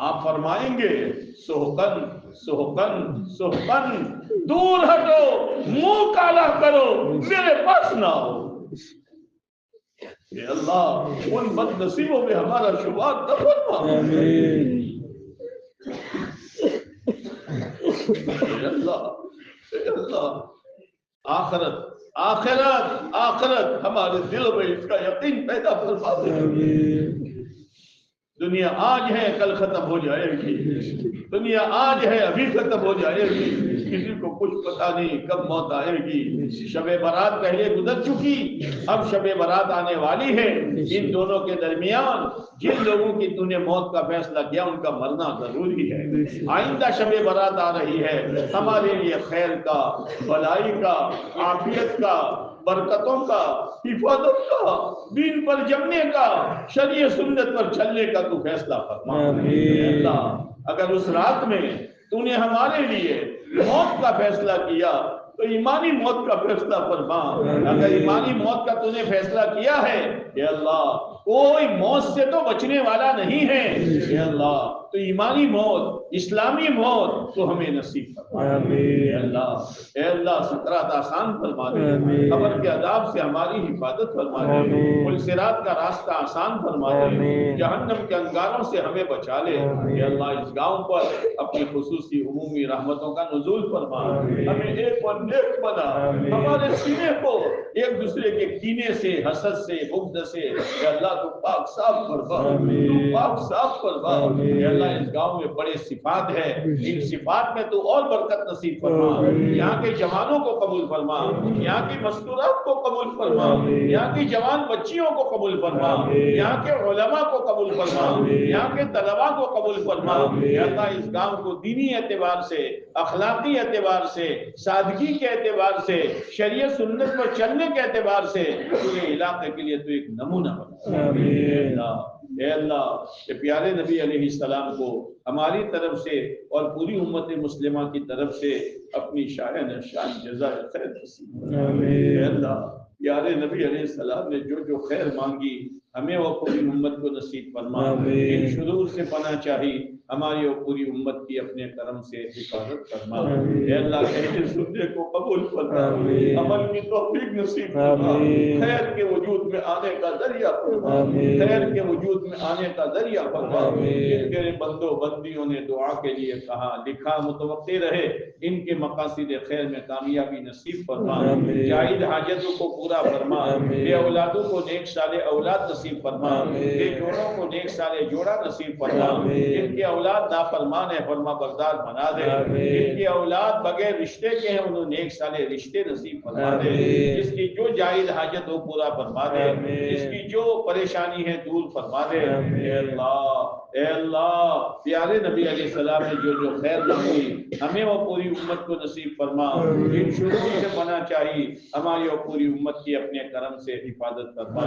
آپ فرمائیں گے سحقن سحقن سحقن، دور ہٹو، منہ کالا کرو، میرے پاس نہ آؤ۔ اے اللہ ان بد نصیبوں میں ہمارا شمار نہ فرما۔ اے اللہ آخرت آخرت ہمارے دل میں اس کا یقین پیدا فرما دے۔ دنیا آج ہے کل ختم ہو جائے گی، دنیا آج ہے ابھی ختم ہو جائے گی، کسی کو کچھ پتا نہیں کب موت آئے گی۔ شب برات پہلے گزر چکی، اب شب برات آنے والی ہے۔ ان دونوں کے درمیان جن لوگوں کی تو نے موت کا فیصلہ کیا ان کا مرنا ضروری ہے۔ آئندہ شب برات آ رہی ہے، ہمارے لیے خیر کا، بھلائی کا، عافیت کا، برکتوں کا، حفاظت کا، دین پر جمنے کا، شریعت سنت پر چلنے کا تو فیصلہ فرما۔ اے اللہ، اگر اس رات میں تو نے ہمارے لیے موت کا فیصلہ کیا تو ایمانی موت کا فیصلہ فرما۔ اگر ایمانی موت کا تو نے فیصلہ کیا ہے، اے اللہ کوئی موت سے تو بچنے والا نہیں ہے، اے اللہ تو ایمانی موت، اسلامی موت تو ہمیں نصیب فرما۔ اے اللہ سکرات آسان فرما دے، قبر کے عذاب سے ہماری حفاظت فرما دے، پل صراط کا راستہ آسان فرما دے، جہنم کے انگاروں سے ہمیں بچا لے۔ اے اللہ اس گاؤں پر اپنی خصوصی عمومی رحمتوں کا نزول فرما، ہمیں ایک اور نیک بنا، ہمارے سینے کو ایک دوسرے کے کینے سے، حسد سے، بغض سے اے اللہ تو پاک صاف فرما، تو پاک صاف فرما۔ اے اللہ اس گاؤں میں بڑے صفات ہے، ان صفات میں تو اور برکت نصیب فرما، یہاں کے جوانوں کو قبول فرما، یہاں کی مستورات کو قبول فرما، یہاں کی جوان بچیوں کو قبول فرما، یہاں کے علماء کو قبول فرما، یہاں کے طلباء کو قبول فرما۔ اے اللہ اس گاؤں کو دینی اعتبار سے، اخلاقی اعتبار سے، سادگی کے اعتبار سے، شریعت سنت پر چلنے کے اعتبار سے پورے علاقے کے لیے تو ایک نمونہ بنا۔ اے اللہ کہ پیارے نبی علیہ السلام کو ہماری طرف سے اور پوری امت مسلمہ کی طرف سے اپنی شان جزائے خیر نصیب۔ اے اللہ پیارے نبی علیہ السلام نے جو جو خیر مانگی ہمیں وہ پوری امت کو نصیب فرما۔ ان شرور سے پناہ چاہی ہماری اور پوری امت کی اپنے کرم سے حفاظت فرما۔ اے اللہ کہتے سننے کو قبول فرما، عمل کی توفیق نصیب فرما، خیر کے وجود میں آنے کا ذریعہ فرما، خیر کے وجود میں آنے کا ذریعہ فرما۔ جن تیرے بندوں بندیوں نے دعا کے لیے کہا لکھا متوقع رہے، ان کے مقاصد خیر میں کامیابی نصیب فرما، جائز حاجتوں کو پورا فرما، بے اولادوں کو نیک صالح اولاد نصیب فرما، بے جوڑوں کو نیک صالح جوڑا نصیب فرما، جن کے اولاد نافرمان ہے فرما بردار بنا دے، جن کی اولاد بغیر رشتے کے ہیں انہوں نیک صالح رشتے نصیب فرما دے، جس کی جو جائز حاجت ہو پورا فرما دے، جس کی جو پریشانی ہے دور فرما دے۔ اے اللہ پیارے نبی علیہ السلام نے جو جو خیر مانگی ہمیں وہ پوری امت کو نصیب فرما، ان شرور سے پناہ چاہی ہماری اور پوری امت کی اپنے کرم سے حفاظت فرما۔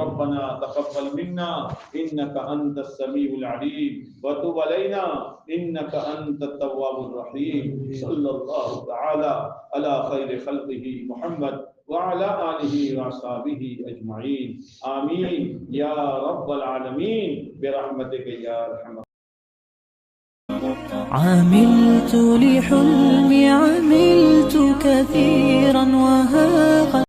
ربنا تقبل منا انك انت السميع العليم وتب علينا انك انت التواب الرحيم، صلى الله تعالى على خير خلقه محمد وعلى آله وصحبه أجمعين آمين يا رب العالمين برحمتك يا أرحم عملت لحلمي عملت كثيرا وها